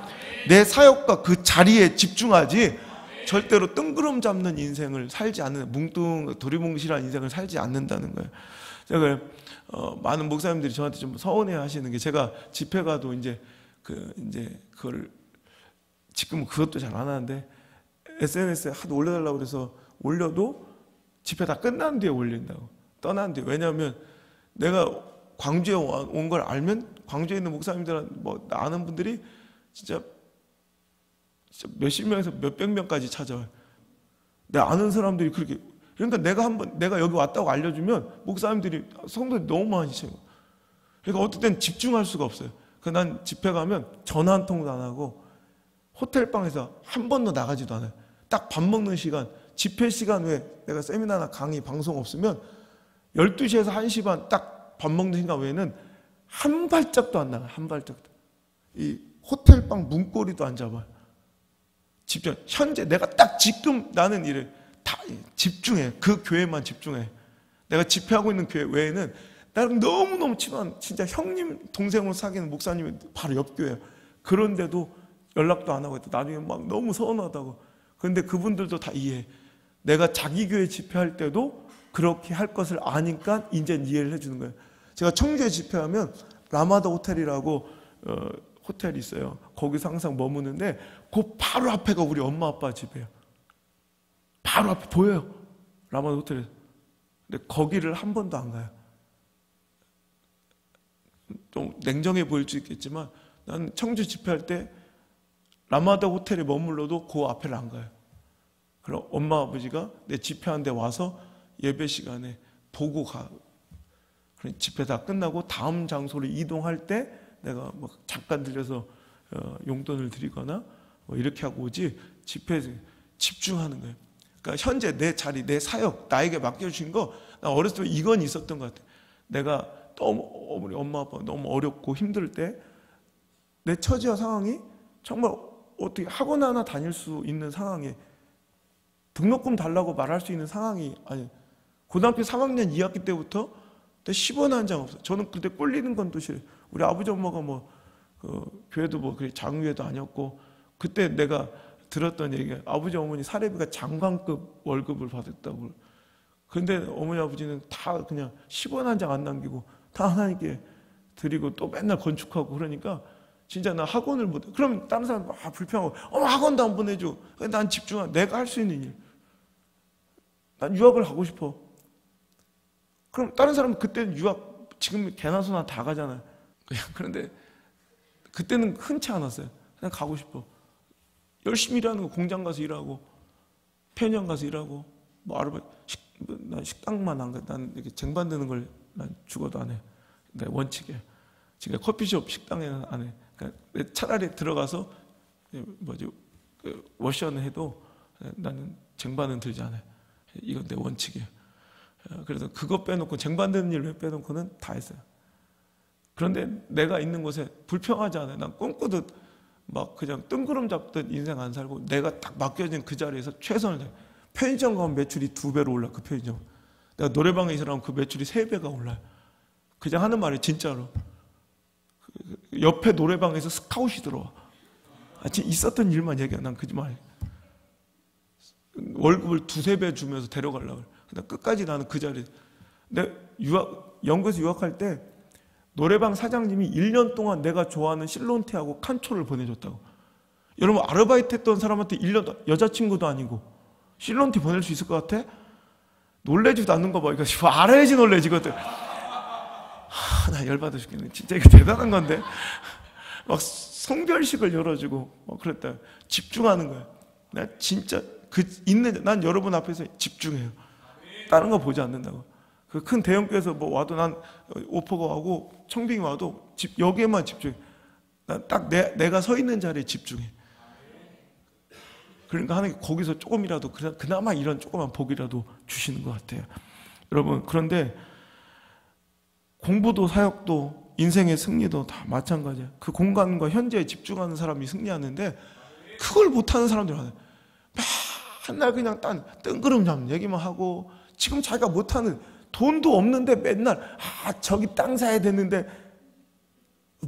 내 사역과 그 자리에 집중하지 절대로 뜬구름 잡는 인생을 살지 않는, 도리뭉실한 인생을 살지 않는다는 거예요. 제가 많은 목사님들이 저한테 좀 서운해 하시는 게 제가 집회 가도 이제 그걸 지금은 그것도 잘 안 하는데 SNS에 하도 올려달라고 그래서 올려도 집회 다 끝난 뒤에 올린다고. 떠난 뒤에. 왜냐하면 내가 광주에 온 걸 알면 광주에 있는 목사님들, 뭐 아는 분들이 진짜 몇십 명에서 몇백 명까지 찾아와요. 내 아는 사람들이 그렇게. 그러니까 내가 여기 왔다고 알려주면 목사님들이, 성도들이 너무 많이 쳐요. 그러니까 어떨 땐 집중할 수가 없어요. 난 집회 가면 전화 한 통도 안 하고 호텔방에서 한 번도 나가지도 않아요. 딱 밥 먹는 시간, 집회 시간 외에 내가 세미나나 강의, 방송 없으면 12시에서 1시 반 딱 밥 먹는 시간 외에는 한 발짝도 안 나가요. 한 발짝도. 이 호텔방 문고리도 안 잡아요. 집중. 현재 내가 딱 지금 나는 일을 다 집중해. 그 교회만 집중해. 내가 집회하고 있는 교회 외에는 나랑 너무너무 친한 진짜 형님 동생으로 사귀는 목사님이 바로 옆 교회예요. 그런데도 연락도 안 하고 나중에 막 너무 서운하다고. 그런데 그분들도 다 이해해. 내가 자기 교회 집회할 때도 그렇게 할 것을 아니까 이제 이해를 해주는 거예요. 제가 청주에 집회하면 라마다 호텔이라고 호텔이 있어요. 거기서 항상 머무는데 그 바로 앞에가 우리 엄마 아빠 집이에요. 바로 앞에 보여요. 라마다 호텔에서. 근데 거기를 한 번도 안 가요. 좀 냉정해 보일 수 있겠지만 나는 청주 집회할 때 라마다 호텔에 머물러도 그 앞에를 안 가요. 그럼 엄마 아버지가 내 집회하는데 와서 예배 시간에 보고 가. 집회 다 끝나고 다음 장소로 이동할 때 내가 뭐 잠깐 들려서 용돈을 드리거나 뭐 이렇게 하고 오지, 집회에 집중하는 거예요. 그러니까 현재 내 자리, 내 사역, 나에게 맡겨주신 거, 나 어렸을 때 이건 있었던 것 같아요. 내가 너무 우리 엄마 아빠 너무 어렵고 힘들 때 내 처지와 상황이 정말 어떻게 학원 하나 다닐 수 있는 상황에 등록금 달라고 말할 수 있는 상황이 아니, 고등학교 3학년 2학기 때부터 10원 한 장 없어. 저는 그때 꼴리는 건 또 싫어요. 우리 아버지 엄마가 뭐 교회도 뭐 장교회도 아니었고, 그때 내가 들었던 얘기가 아버지 어머니 사례비가 장관급 월급을 받았다고. 근데 어머니 아버지는 다 그냥 10원 한 장 안 남기고 다 하나님께 드리고 또 맨날 건축하고. 그러니까 진짜 나 학원을 못 해. 그러면 다른 사람 막 불평하고 학원도 안 보내줘. 난 집중하, 내가 할 수 있는 일. 난 유학을 가고 싶어. 그럼 다른 사람은 그때는 유학 지금 개나 소나 다 가잖아요. 그런데 그때는 흔치 않았어요. 그냥 가고 싶어. 열심히 일하는 거, 공장 가서 일하고 편의점 가서 일하고 뭐 아르바이트, 난 식당만 안 가. 난 이렇게 쟁반드는 걸 난 죽어도 안 해. 내 원칙이야. 지금 커피숍 식당에는 안 해. 그러니까 차라리 들어가서 워셔는 해도 나는 쟁반은 들지 않아요. 이건 내 원칙이에요. 그래서 그거 빼놓고 쟁반드는 일 빼놓고는 다 했어요. 그런데 내가 있는 곳에 불평하지 않아요. 난 꿈꾸듯 막 그냥 뜬구름 잡듯 인생 안 살고 내가 딱 맡겨진 그 자리에서 최선을 다해요. 편의점 가면 매출이 2배로 올라. 그 편의점. 내가 노래방에 있으라면 그 매출이 3배가 올라요. 그냥 하는 말이 진짜로. 옆에 노래방에서 스카웃이 들어와. 진짜 있었던 일만 얘기해. 난 거짓말. 월급을 2-3배 주면서 데려가려고. 근데 끝까지 나는 그 자리에. 내가 영국에서 유학할 때 노래방 사장님이 1년 동안 내가 좋아하는 실론티하고 칸초를 보내줬다고. 여러분 아르바이트 했던 사람한테 1년 여자친구도 아니고 실론티 보낼 수 있을 것 같아? 놀래지도 않는 거 봐. 이거 알아야지 놀래지 이것들. 나 열받아 죽겠네. 진짜 이거 대단한 건데. 막 성별식을 열어주고 막 그랬다. 집중하는 거야. 나 진짜 난 여러분 앞에서 집중해요. 다른 거 보지 않는다고. 그 큰 대형교회에서 뭐 와도 난 오퍼가 와고 청빙이 와도 여기에만 집중해. 난 딱 내가 서 있는 자리에 집중해. 그러니까 하나님 거기서 조금이라도 그나마 이런 조그만 복이라도 주시는 것 같아요. 여러분, 그런데 공부도 사역도 인생의 승리도 다 마찬가지야. 그 공간과 현재에 집중하는 사람이 승리하는데 그걸 못하는 사람들 많아요. 맨날 그냥 뜬구름 잡는 얘기만 하고 지금 자기가 못하는 돈도 없는데 맨날 저기 땅 사야 되는데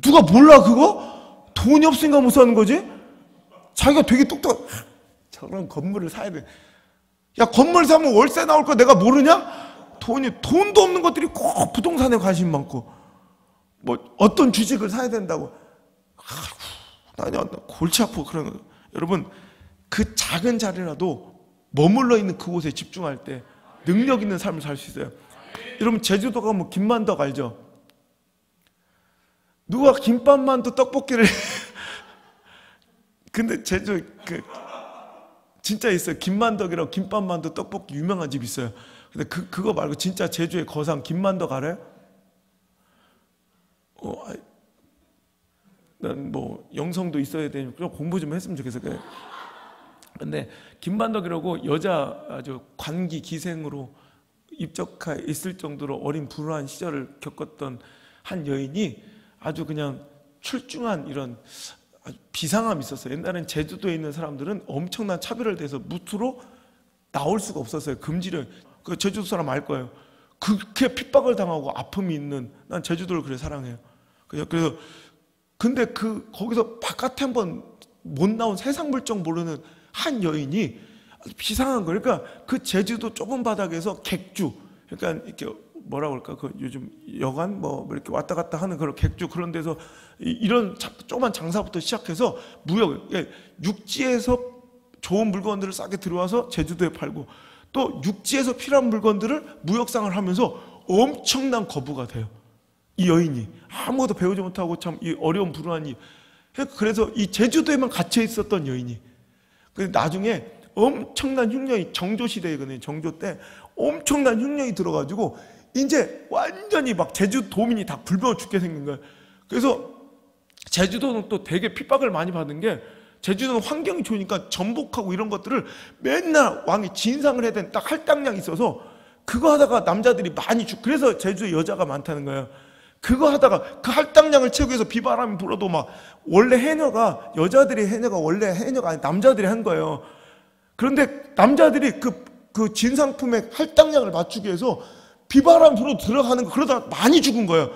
누가 몰라 그거? 돈이 없으니까 못 사는 거지? 자기가 되게 똑똑한 저런 건물을 사야 돼. 야 건물 사면 월세 나올 거 내가 모르냐? 돈도 없는 것들이 꼭 부동산에 관심 많고 뭐 어떤 주식을 사야 된다고. 아이고, 나 골치 아프고 그런 거. 여러분 그 작은 자리라도 머물러 있는 그곳에 집중할 때 능력 있는 삶을 살 수 있어요. 여러분 제주도 가면 김만덕 알죠? 누가 김밥만두 떡볶이를 근데 제주 진짜 있어요. 김만덕이라고 김밥만두 떡볶이 유명한 집 있어요. 근데 그거 말고 진짜 제주의 거상 김만덕 알아요? 난 뭐 영성도 있어야 되니까 좀 공부 좀 했으면 좋겠어요. 근데 김만덕이라고 여자 아주 관기 기생으로 입적해 있을 정도로 어린 불우한 시절을 겪었던 한 여인이 아주 그냥 출중한 이런 아주 비상함이 있었어요. 옛날엔 제주도에 있는 사람들은 엄청난 차별을 대해서 무트로 나올 수가 없었어요. 금지령. 그 제주도 사람 알 거예요. 그렇게 핍박을 당하고 아픔이 있는, 난 제주도를 그래 사랑해요. 그래서 근데 거기서 바깥에 한번 못 나온 세상 물정 모르는 한 여인이 비상한 거예요. 그러니까 그 제주도 좁은 바닥에서 객주, 그러니까 이렇게 뭐라 그럴까, 그 요즘 여관 뭐 이렇게 왔다 갔다 하는 그런 객주, 그런 데서 이런 조그만 장사부터 시작해서 무역, 육지에서 좋은 물건들을 싸게 들어와서 제주도에 팔고 또 육지에서 필요한 물건들을 무역상을 하면서 엄청난 거부가 돼요. 이 여인이 아무것도 배우지 못하고 참 이 어려운 불우한 이 그래서 이 제주도에만 갇혀 있었던 여인이, 근데 나중에 엄청난 흉년이, 정조시대거든요. 정조 때 엄청난 흉년이 들어가지고 이제 완전히 막 제주도민이 다 굶어 죽게 생긴 거예요. 그래서 제주도는 또 되게 핍박을 많이 받은 게, 제주도는 환경이 좋으니까 전복하고 이런 것들을 맨날 왕이 진상을 해야 되는 딱 할당량이 있어서 그거 하다가 남자들이 많이 그래서 제주도에 여자가 많다는 거예요. 그거 하다가 그 할당량을 채우기 위해서 비바람이 불어도 막, 원래 해녀가, 여자들이 해녀가 원래 해녀가 아니 남자들이 한 거예요. 그런데 남자들이 그 진상품의 할당량을 맞추기 위해서 비바람 불어 들어가는 거, 그러다 많이 죽은 거예요.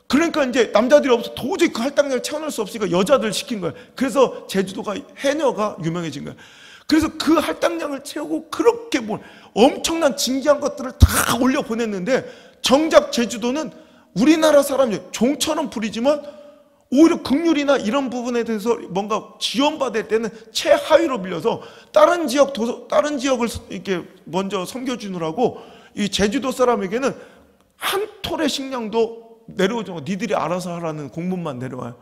그러니까 이제 남자들이 없어 도저히 그 할당량을 채워낼 수 없으니까 여자들 시킨 거예요. 그래서 제주도가 해녀가 유명해진 거예요. 그래서 그 할당량을 채우고 그렇게 엄청난 진기한 것들을 다 올려 보냈는데, 정작 제주도는 우리나라 사람이 종처럼 부리지만 오히려 긍휼이나 이런 부분에 대해서 뭔가 지원받을 때는 최하위로 빌려서 다른 지역을 이렇게 먼저 섬겨주느라고 이 제주도 사람에게는 한 톨의 식량도 내려오지 않고 니들이 알아서 하라는 공문만 내려와요.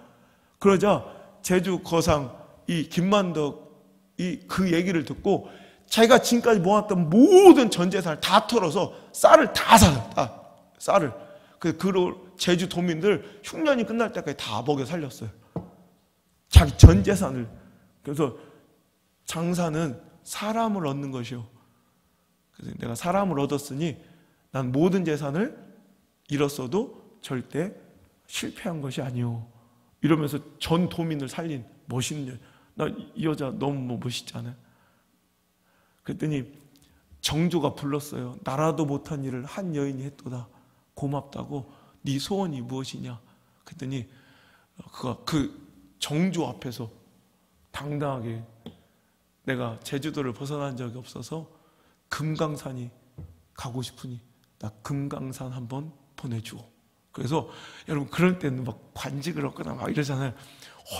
그러자 제주 거상 이 김만덕이 그 얘기를 듣고 자기가 지금까지 모았던 모든 전 재산을 다 털어서 쌀을 다 사요. 쌀을. 그 제주 도민들 흉년이 끝날 때까지 다 먹여 살렸어요. 자기 전 재산을. 그래서 장사는 사람을 얻는 것이요. 그래서 내가 사람을 얻었으니 난 모든 재산을 잃었어도 절대 실패한 것이 아니오. 이러면서 전 도민을 살린 멋있는 여자. 나 이 여자 너무 멋있지 않아요? 그랬더니 정조가 불렀어요. 나라도 못한 일을 한 여인이 했도다. 고맙다고. 네 소원이 무엇이냐? 그랬더니 그 정조 앞에서 당당하게, 내가 제주도를 벗어난 적이 없어서 금강산이 가고 싶으니 나 금강산 한번 보내주오. 그래서 여러분 그럴 때는 막 관직을 얻거나 막 이러잖아요.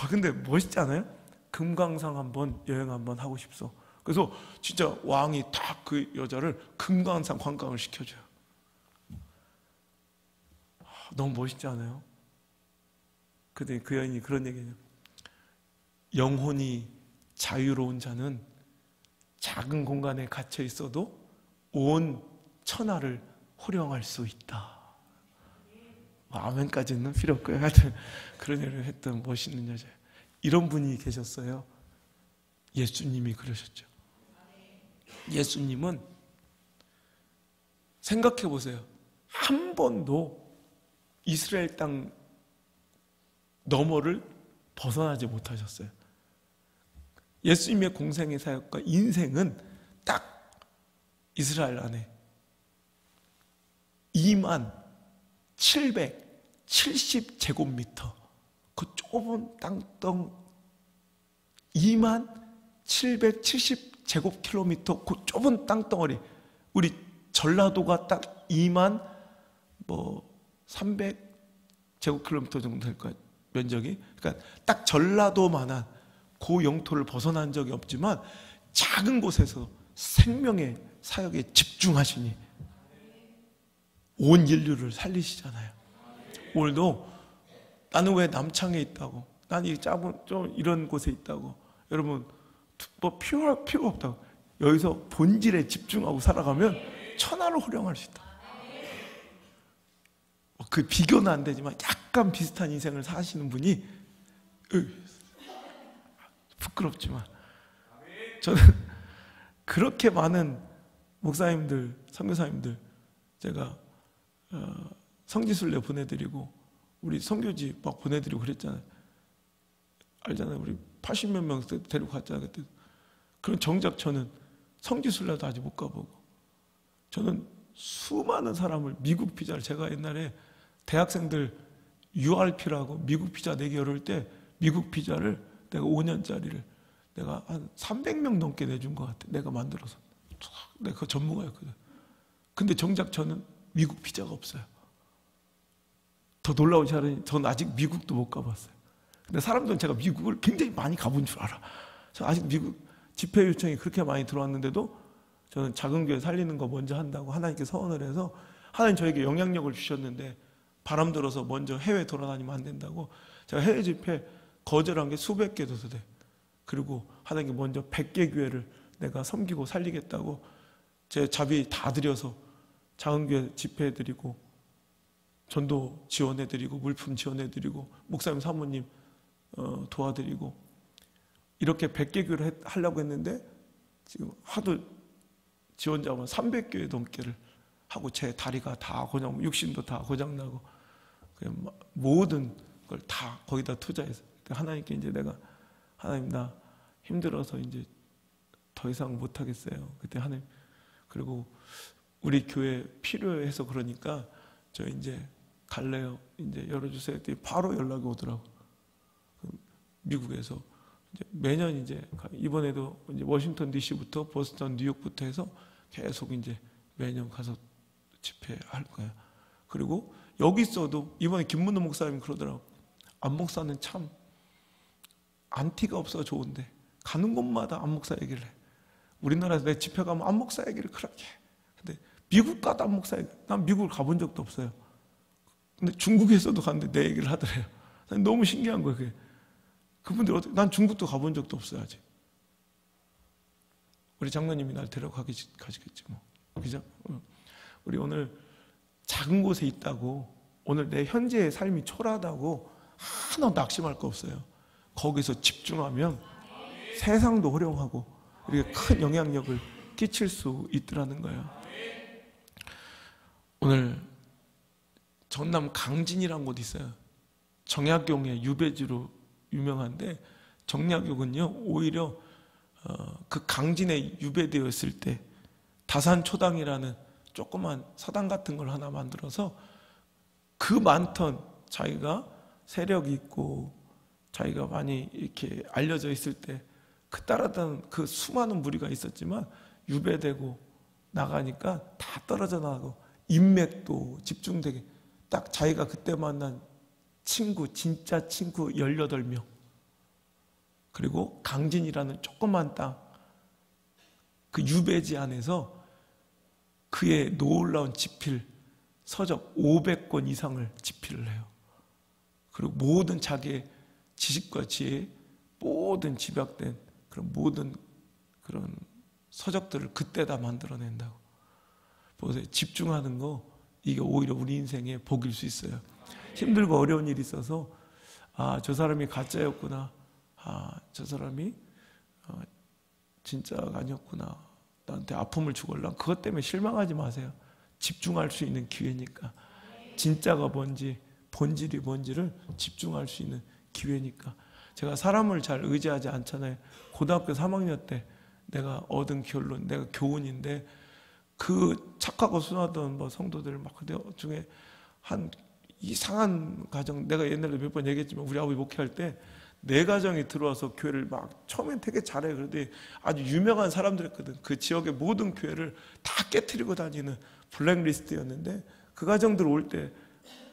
근데 멋있지 않아요? 금강산 한번 여행 한번 하고 싶소. 그래서 진짜 왕이 딱 그 여자를 금강산 관광을 시켜줘요. 너무 멋있지 않아요? 근데 그 여인이 그런 얘기해요. 영혼이 자유로운 자는 작은 공간에 갇혀 있어도 온 천하를 호령할 수 있다. 아멘까지는 필요 없고요. 하여튼 그런 일을 했던 멋있는 여자예요. 이런 분이 계셨어요. 예수님이 그러셨죠. 예수님은 생각해 보세요. 한 번도 이스라엘 땅 너머를 벗어나지 못하셨어요. 예수님의 공생의 사역과 인생은 딱 이스라엘 안에 2770제곱미터, 그 좁은 땅덩 2770제곱킬로미터 그 좁은 땅덩어리, 우리 전라도가 딱 2300제곱킬로미터 정도 될 거예요, 면적이. 그러니까 딱 전라도만한 그 영토를 벗어난 적이 없지만 작은 곳에서 생명의 사역에 집중하시니 온 인류를 살리시잖아요. 오늘도 나는 왜 남창에 있다고, 난 이 작은 좀 이런 곳에 있다고, 여러분 뭐 필요할 필요가 없다고, 여기서 본질에 집중하고 살아가면 천하를 호령할 수 있다. 그 비교는 안 되지만 약간 비슷한 인생을 사시는 분이, 부끄럽지만 저는 그렇게 많은 목사님들, 선교사님들 제가 성지순례 보내드리고 우리 선교지 막 보내드리고 그랬잖아요. 알잖아요. 우리 80몇 명 데리고 갔잖아요. 그때. 그럼 정작 저는 성지순례도 아직 못 가보고, 저는 수많은 사람을, 미국 비자를, 제가 옛날에 대학생들 URP라고 미국 비자 내기 어려울 때 미국 비자를 내가 5년짜리를 내가 한 300명 넘게 내준 것 같아. 내가 만들어서. 내가 그 전문가였거든. 근데 정작 저는 미국 비자가 없어요. 더 놀라운 사람이, 저는 아직 미국도 못 가봤어요. 근데 사람들은 제가 미국을 굉장히 많이 가본 줄 알아. 저 아직 미국 집회 요청이 그렇게 많이 들어왔는데도 저는 작은 교회 살리는 거 먼저 한다고 하나님께 서원을 해서, 하나님 저에게 영향력을 주셨는데 바람 들어서 먼저 해외 돌아다니면 안 된다고 제가 해외 집회 거절한 게 수백 개도 돼. 그리고 하나님께 먼저 100개 교회를 내가 섬기고 살리겠다고 제 자비 다 드려서 작은 교회 집회해드리고 전도 지원해드리고 물품 지원해드리고 목사님 사모님 도와드리고 이렇게 100개 교회를 하려고 했는데 지금 하도 지원자만 300교회 넘게를 하고 제 다리가 다 고장, 육신도 다 고장나고 모든 걸 다 거기다 투자해서 하나님께 이제 내가 하나님 나 힘들어서 이제 더 이상 못하겠어요. 그때 하나님 그리고 우리 교회 필요해서 그러니까 저 이제 갈래요. 이제 열어주세요. 했더니 바로 연락이 오더라고. 미국에서 이제 매년 이제 이번에도 이제 워싱턴 D.C.부터 보스턴, 뉴욕부터 해서 계속 이제 매년 가서 집회할 거야. 그리고 여기 있어도 이번에 김문호 목사님 그러더라고. 안 목사는 참 안티가 없어 좋은데 가는 곳마다 안 목사 얘기를 해. 우리나라에서 내 집회 가면 안 목사 얘기를 그렇게 해. 근데 미국 가도 안 목사 얘기. 난 미국을 가본 적도 없어요. 근데 중국에서도 갔는데 내 얘기를 하더래요. 너무 신기한 거예요. 그게. 그분들 어떻게? 난 중국도 가본 적도 없어요 아직. 우리 장로님이 날 데려가시겠지 뭐. 그죠? 우리 오늘 작은 곳에 있다고 오늘 내 현재의 삶이 초라하다고 하나 낙심할 거 없어요. 거기서 집중하면 세상도 활용하고 우리가 큰 영향력을 끼칠 수 있더라는 거예요. 오늘 전남 강진이라는 곳이 있어요. 정약용의 유배지로 유명한데 정약용은요 오히려 그 강진에 유배되어 있을 때 다산초당이라는 조그만 서당 같은 걸 하나 만들어서 그 많던 자기가 세력이 있고 자기가 많이 이렇게 알려져 있을 때 그 따랐던 그 수많은 무리가 있었지만 유배되고 나가니까 다 떨어져 나가고 인맥도 집중되게 딱 자기가 그때 만난 친구 진짜 친구 18명 그리고 강진이라는 조그만 땅 그 유배지 안에서 그의 놀라운 집필 서적 500권 이상을 집필을 해요. 그리고 모든 자기의 지식과 지혜 모든 집약된 그런 모든 그런 서적들을 그때 다 만들어낸다고. 보세요. 집중하는 거 이게 오히려 우리 인생의 복일 수 있어요. 힘들고 어려운 일이 있어서 아, 저 사람이 가짜였구나. 아, 저 사람이 진짜가 아니었구나. 나한테 아픔을 주걸라. 그것 때문에 실망하지 마세요. 집중할 수 있는 기회니까. 진짜가 뭔지 본질이 뭔지를 집중할 수 있는 기회니까. 제가 사람을 잘 의지하지 않잖아요. 고등학교 3학년 때 내가 얻은 결론, 내가 교훈인데 그 착하고 순하던 뭐 성도들 막 근데 중에 한 이상한 가정, 내가 옛날에 몇 번 얘기했지만 우리 아버지 목회할 때 내 가정이 들어와서 교회를 막 처음엔 되게 잘해. 그런데 아주 유명한 사람들이었거든. 그 지역의 모든 교회를 다 깨트리고 다니는 블랙리스트였는데 그 가정들 올 때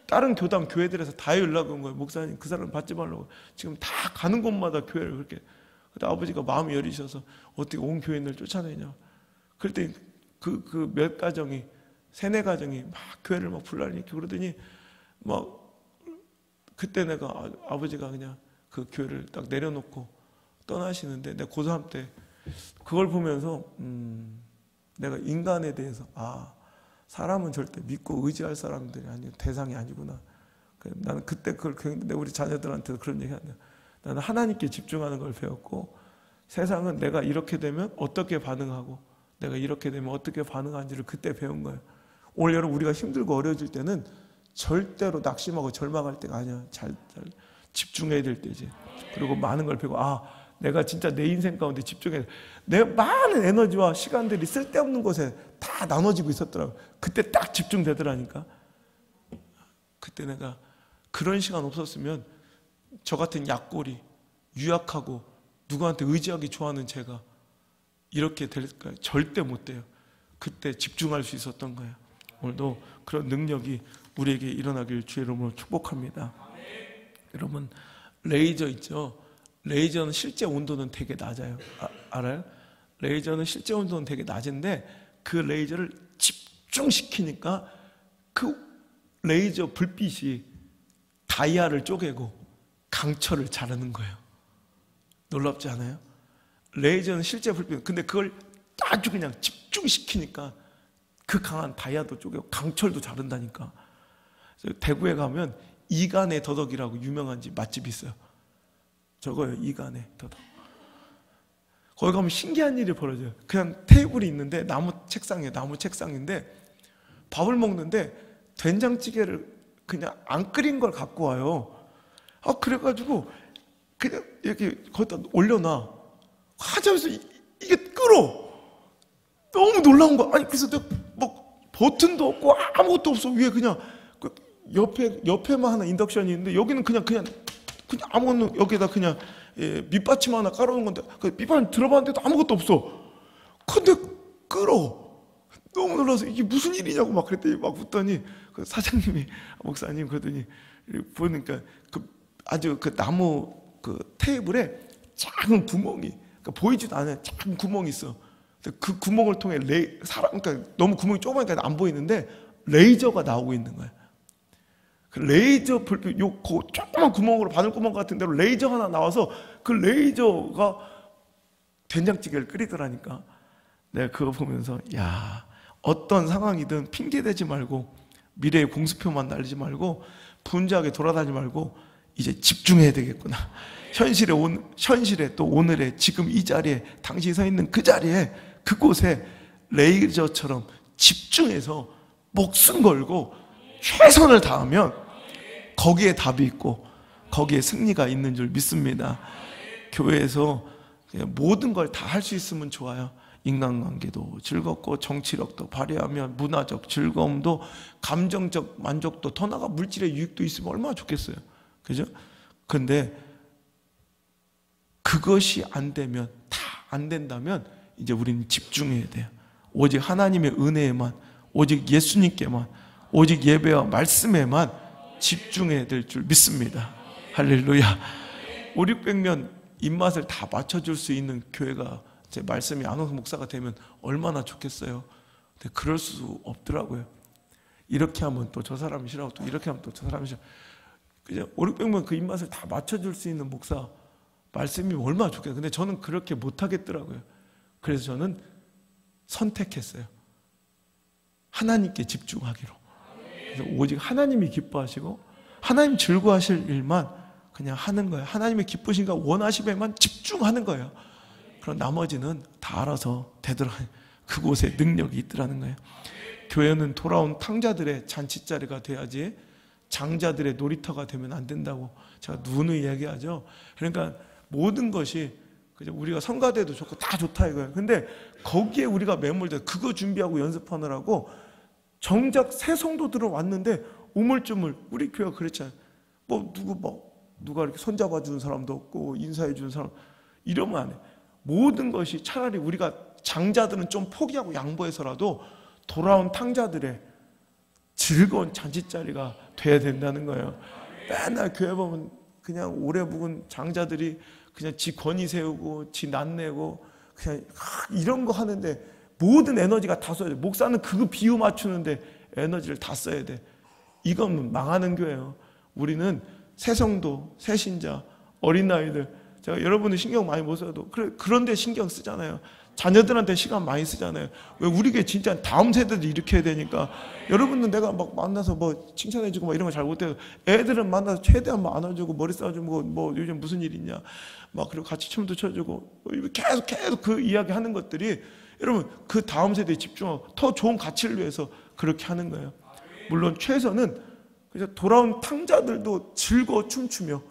다른 교당 교회들에서 다 연락 온 거예요. 목사님 그 사람 받지 말라고. 지금 다 가는 곳마다 교회를 그렇게. 그때 아버지가 마음이 여리셔서 어떻게 온 교인을 쫓아내냐. 그럴 때 그 몇 가정이 세네 가정이 막 교회를 막 불러일으키고 그러더니 막 그때 내가 아버지가 그냥 그 교회를 딱 내려놓고 떠나시는데 내가 고3 때 그걸 보면서 내가 인간에 대해서 아 사람은 절대 믿고 의지할 사람들이 아니고 대상이 아니구나. 나는 그때 그걸 굉장히 우리 자녀들한테도 그런 얘기 한다. 나는 하나님께 집중하는 걸 배웠고 세상은 내가 이렇게 되면 어떻게 반응하고 내가 이렇게 되면 어떻게 반응하는지를 그때 배운 거예요. 올 여름 우리가 힘들고 어려워질 때는 절대로 낙심하고 절망할 때가 아니야. 잘 집중해야 될 때지. 그리고 많은 걸 배우고 아 내가 진짜 내 인생 가운데 집중해야 돼. 내 많은 에너지와 시간들이 쓸데없는 곳에 다 나눠지고 있었더라고. 그때 딱 집중되더라니까. 그때 내가 그런 시간 없었으면 저 같은 약골이 유약하고 누구한테 의지하기 좋아하는 제가 이렇게 될까요? 절대 못 돼요. 그때 집중할 수 있었던 거예요. 오늘도 그런 능력이 우리에게 일어나길 주의 이름으로 축복합니다. 여러분 레이저 있죠? 레이저는 실제 온도는 되게 낮아요. 알아요? 레이저는 실제 온도는 되게 낮은데 그 레이저를 집중시키니까 그 레이저 불빛이 다이아를 쪼개고 강철을 자르는 거예요. 놀랍지 않아요? 레이저는 실제 불빛, 근데 그걸 아주 그냥 집중시키니까 그 강한 다이아도 쪼개고 강철도 자른다니까. 대구에 가면 이간의 더덕이라고 유명한 집 맛집이 있어요. 저거요, 이간의 더덕. 거기 가면 신기한 일이 벌어져요. 그냥 테이블이 있는데 나무 책상인데 밥을 먹는데 된장찌개를 그냥 안 끓인 걸 갖고 와요. 그래가지고 그냥 이렇게 거기다 올려놔. 하자면서 이게 끓어. 너무 놀라운 거야. 아니, 그래서 내가 막 버튼도 없고 아무것도 없어. 위에 그냥 그 옆에만 하나 인덕션이 있는데 여기는 그냥 아무것도, 여기에다 그냥 밑받침 하나 깔아놓은 건데 그 밑받침 들어봤는데도 아무것도 없어. 근데 끓어. 너무 놀라서 이게 무슨 일이냐고 막 그랬더니 막 웃더니 그 사장님이, 목사님, 그러더니 보니까 아주 그 나무 그 테이블에 작은 구멍이, 그러니까 보이지도 않아요. 작은 구멍이 있어. 그 구멍을 통해 그러니까 너무 구멍이 좁으니까 안 보이는데 레이저가 나오고 있는 거예요. 그 레이저 불빛, 그 조그만 구멍으로, 바늘구멍 같은 데로 레이저 하나 나와서 그 레이저가 된장찌개를 끓이더라니까. 내가 그거 보면서, 야, 어떤 상황이든 핑계대지 말고, 미래의 공수표만 날리지 말고, 분주하게 돌아다니지 말고, 이제 집중해야 되겠구나. 현실에 또 오늘의 지금 이 자리에, 당신이 서 있는 그 자리에, 그곳에 레이저처럼 집중해서 목숨 걸고 최선을 다하면 거기에 답이 있고 거기에 승리가 있는 줄 믿습니다. 교회에서 모든 걸 다 할 수 있으면 좋아요. 인간관계도 즐겁고 정치력도 발휘하며 문화적 즐거움도, 감정적 만족도, 더 나아가 물질의 유익도 있으면 얼마나 좋겠어요. 그죠? 근데 그것이 안 되면, 다 안 된다면 이제 우리는 집중해야 돼요. 오직 하나님의 은혜에만, 오직 예수님께만, 오직 예배와 말씀에만 집중해야 될 줄 믿습니다. 할렐루야. 5, 600년 입맛을 다 맞춰줄 수 있는 교회가, 제 말씀이 안홍석 목사가 되면 얼마나 좋겠어요. 근데 그럴 수 없더라고요. 이렇게 하면 또 저 사람이 싫어하고, 또 이렇게 하면 또 저 사람이 싫어. 그냥 5, 600명 그 입맛을 다 맞춰줄 수 있는 목사 말씀이 얼마나 좋겠어요. 근데 저는 그렇게 못하겠더라고요. 그래서 저는 선택했어요. 하나님께 집중하기로. 그래서 오직 하나님이 기뻐하시고 하나님 즐거워하실 일만 그냥 하는 거예요. 하나님의 기쁘신가 원하심에만 집중하는 거예요. 그럼 나머지는 다 알아서 되더라고요. 그곳에 능력이 있더라는 거예요. 교회는 돌아온 탕자들의 잔치자리가 돼야지 장자들의 놀이터가 되면 안 된다고 제가 누누이 이야기하죠. 그러니까 모든 것이, 우리가 성가대도 좋고 다 좋다 이거예요. 근데 거기에 우리가 매몰돼 그거 준비하고 연습하느라고 정작 새 성도들은 왔는데 우물쭈물, 우리 교회가 그랬잖아요. 누가 이렇게 손잡아 주는 사람도 없고 인사해 주는 사람, 이러면 안 해. 모든 것이 차라리 우리가 장자들은 좀 포기하고 양보해서라도 돌아온 탕자들의 즐거운 잔치자리가 돼야 된다는 거예요. 맨날 교회 보면 그냥 오래 묵은 장자들이 그냥 지 권위 세우고 지 낯내고 그냥 이런 거 하는데 모든 에너지가 다 써야 돼. 목사는 그거 비유 맞추는데 에너지를 다 써야 돼. 이건 망하는 교회예요. 우리는 새 성도, 새 신자, 어린아이들, 제가 여러분들 신경 많이 못 써도 그런데 신경 쓰잖아요. 자녀들한테 시간 많이 쓰잖아요. 왜? 우리 교회 진짜 다음 세대도 이렇게 해야 되니까. 여러분들 내가 막 만나서 뭐 칭찬해주고 막 이런 거 잘 못해요. 애들은 만나서 최대한 막 안아주고 머리 싸주고 뭐 요즘 무슨 일 있냐 막, 그리고 같이 춤도 춰주고 계속 그 이야기 하는 것들이, 여러분 그 다음 세대에 집중하고 더 좋은 가치를 위해서 그렇게 하는 거예요. 물론 최선은 그래서 돌아온 탕자들도 즐거워 춤추며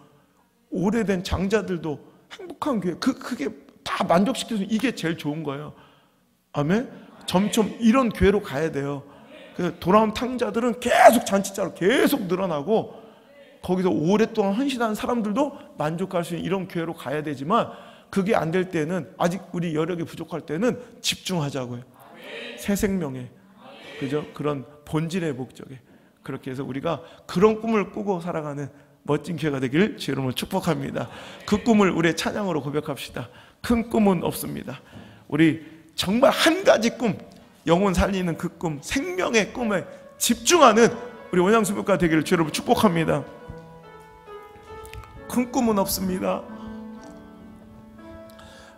오래된 장자들도 행복한 교회, 그게 다 만족시켜서 이게 제일 좋은 거예요. 아멘. 점점 이런 교회로 가야 돼요. 그래서 돌아온 탕자들은 계속 잔치자로 계속 늘어나고 거기서 오랫동안 헌신하는 사람들도 만족할 수 있는 이런 교회로 가야 되지만, 그게 안 될 때는, 아직 우리 여력이 부족할 때는 집중하자고요. 새 생명에, 그죠? 그런 본질의 목적에. 그렇게 해서 우리가 그런 꿈을 꾸고 살아가는 멋진 교회가 되길 주 여러분을 축복합니다. 그 꿈을 우리의 찬양으로 고백합시다. 큰 꿈은 없습니다. 우리 정말 한 가지 꿈, 영혼 살리는 그 꿈, 생명의 꿈에 집중하는 우리 원양수교가 되기를 주 여러분 축복합니다. 큰 꿈은 없습니다.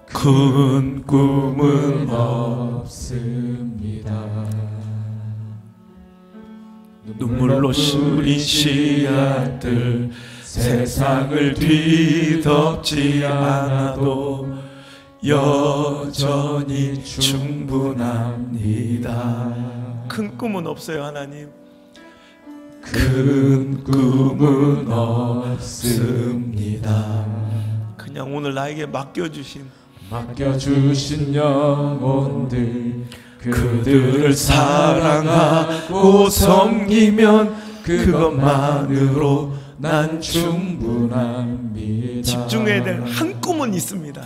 큰 꿈은 없습니다. 눈물로 심린 씨앗들 세상을 뒤덮지 않아도 여전히 충분합니다. 큰 꿈은 없어요, 하나님. 큰 꿈은 없습니다. 그냥 오늘 나에게 맡겨주신 영혼들, 그들을 사랑하고 섬기면 그것만으로 난 충분합니다. 집중해야 될 한 꿈은 있습니다.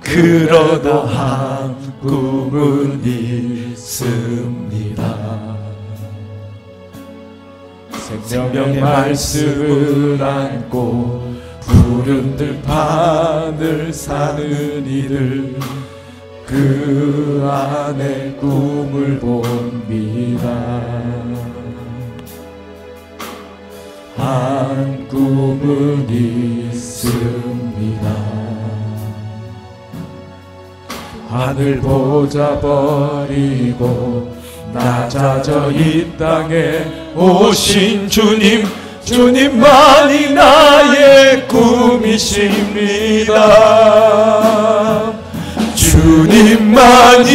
그러다 한 꿈은 있습니다. 생명의 말씀을 안고 푸른 들판을 사는 이들, 그 안에 꿈을 봅니다. 한 꿈은 있습니다. 하늘 보자 버리고 낮아져 이 땅에 오신 주님, 주님만이 나의 꿈이십니다. 주님만이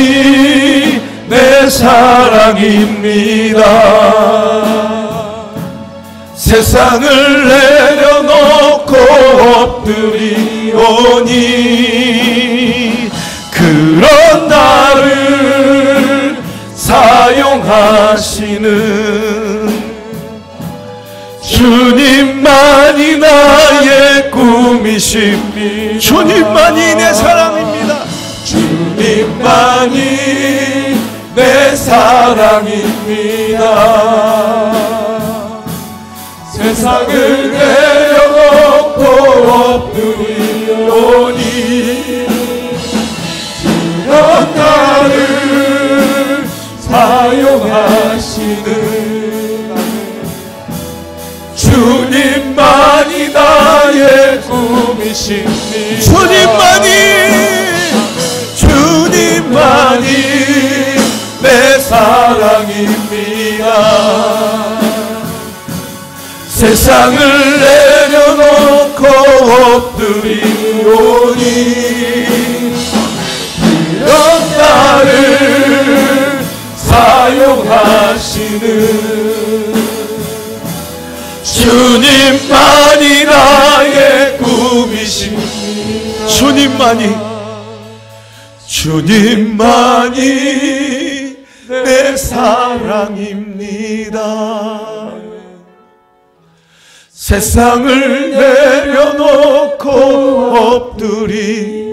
내 사랑입니다. 세상을 내려놓고 엎드리오니 그런 나를 사용하시는 주님만이 나의 꿈이십니다. 주님만이 내 사랑입니다. 주님만이 내 사랑입니다. 세상을 내려놓고 엎드리오니 그런 나를 사용하시는 주님만이 나의 꿈이십니다. 주님만이 내 사랑입니다. 세상을 내려놓고 엎드리오니 이런 나를 사용하시는 주님만이 나의 꿈이십니다. 주님만이 내 사랑입니다. 세상을 내려놓고 엎드리오니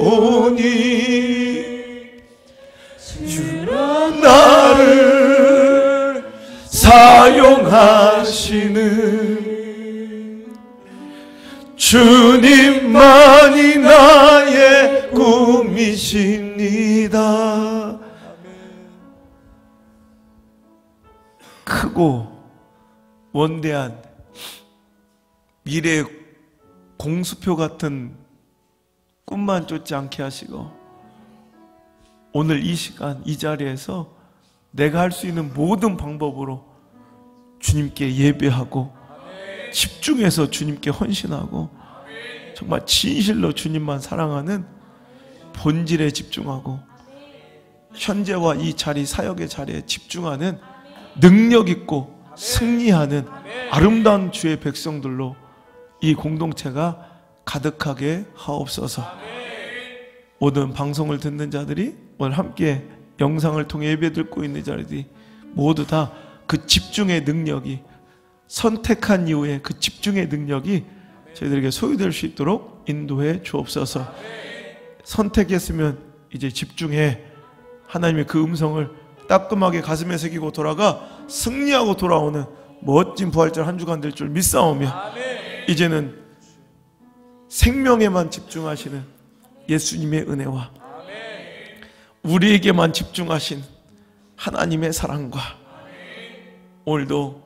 주는 나를 사용하시는 주님만이 나의 꿈이십니다. 크고 원대한 미래의 공수표 같은 꿈만 쫓지 않게 하시고 오늘 이 시간 이 자리에서 내가 할 수 있는 모든 방법으로 주님께 예배하고 집중해서 주님께 헌신하고 정말 진실로 주님만 사랑하는 본질에 집중하고 현재와 이 자리 사역의 자리에 집중하는 능력 있고 승리하는 아름다운 주의 백성들로 이 공동체가 가득하게 하옵소서. 모든 방송을 듣는 자들이 오늘 함께 영상을 통해 예배 듣고 있는 자들이 모두 다 그 집중의 능력이 선택한 이후에 그 집중의 능력이 저희들에게 소유될 수 있도록 인도해 주옵소서. 선택했으면 이제 집중해 하나님의 그 음성을 따끔하게 가슴에 새기고 돌아가 승리하고 돌아오는 멋진 부활절 한 주간 될 줄 믿사오며 이제는 생명에만 집중하시는 예수님의 은혜와 우리에게만 집중하신 하나님의 사랑과 오늘도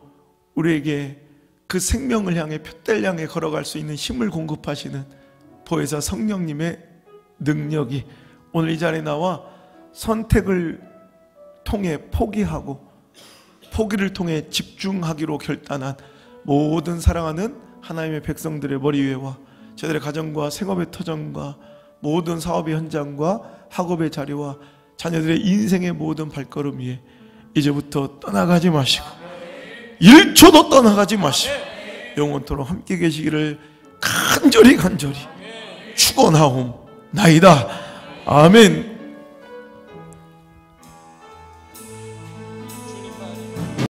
우리에게 그 생명을 향해, 표대를 향해 걸어갈 수 있는 힘을 공급하시는 보혜사 성령님의 능력이 오늘 이 자리에 나와 선택을 통해 포기하고 포기를 통해 집중하기로 결단한 모든 사랑하는 하나님의 백성들의 머리 위에와 저희들의 가정과 생업의 터전과 모든 사업의 현장과 학업의 자리와 자녀들의 인생의 모든 발걸음 위에 이제부터 떠나가지 마시고 1초도 떠나가지 마시고 영원토록 함께 계시기를 간절히 축원하옵나이다. 아멘.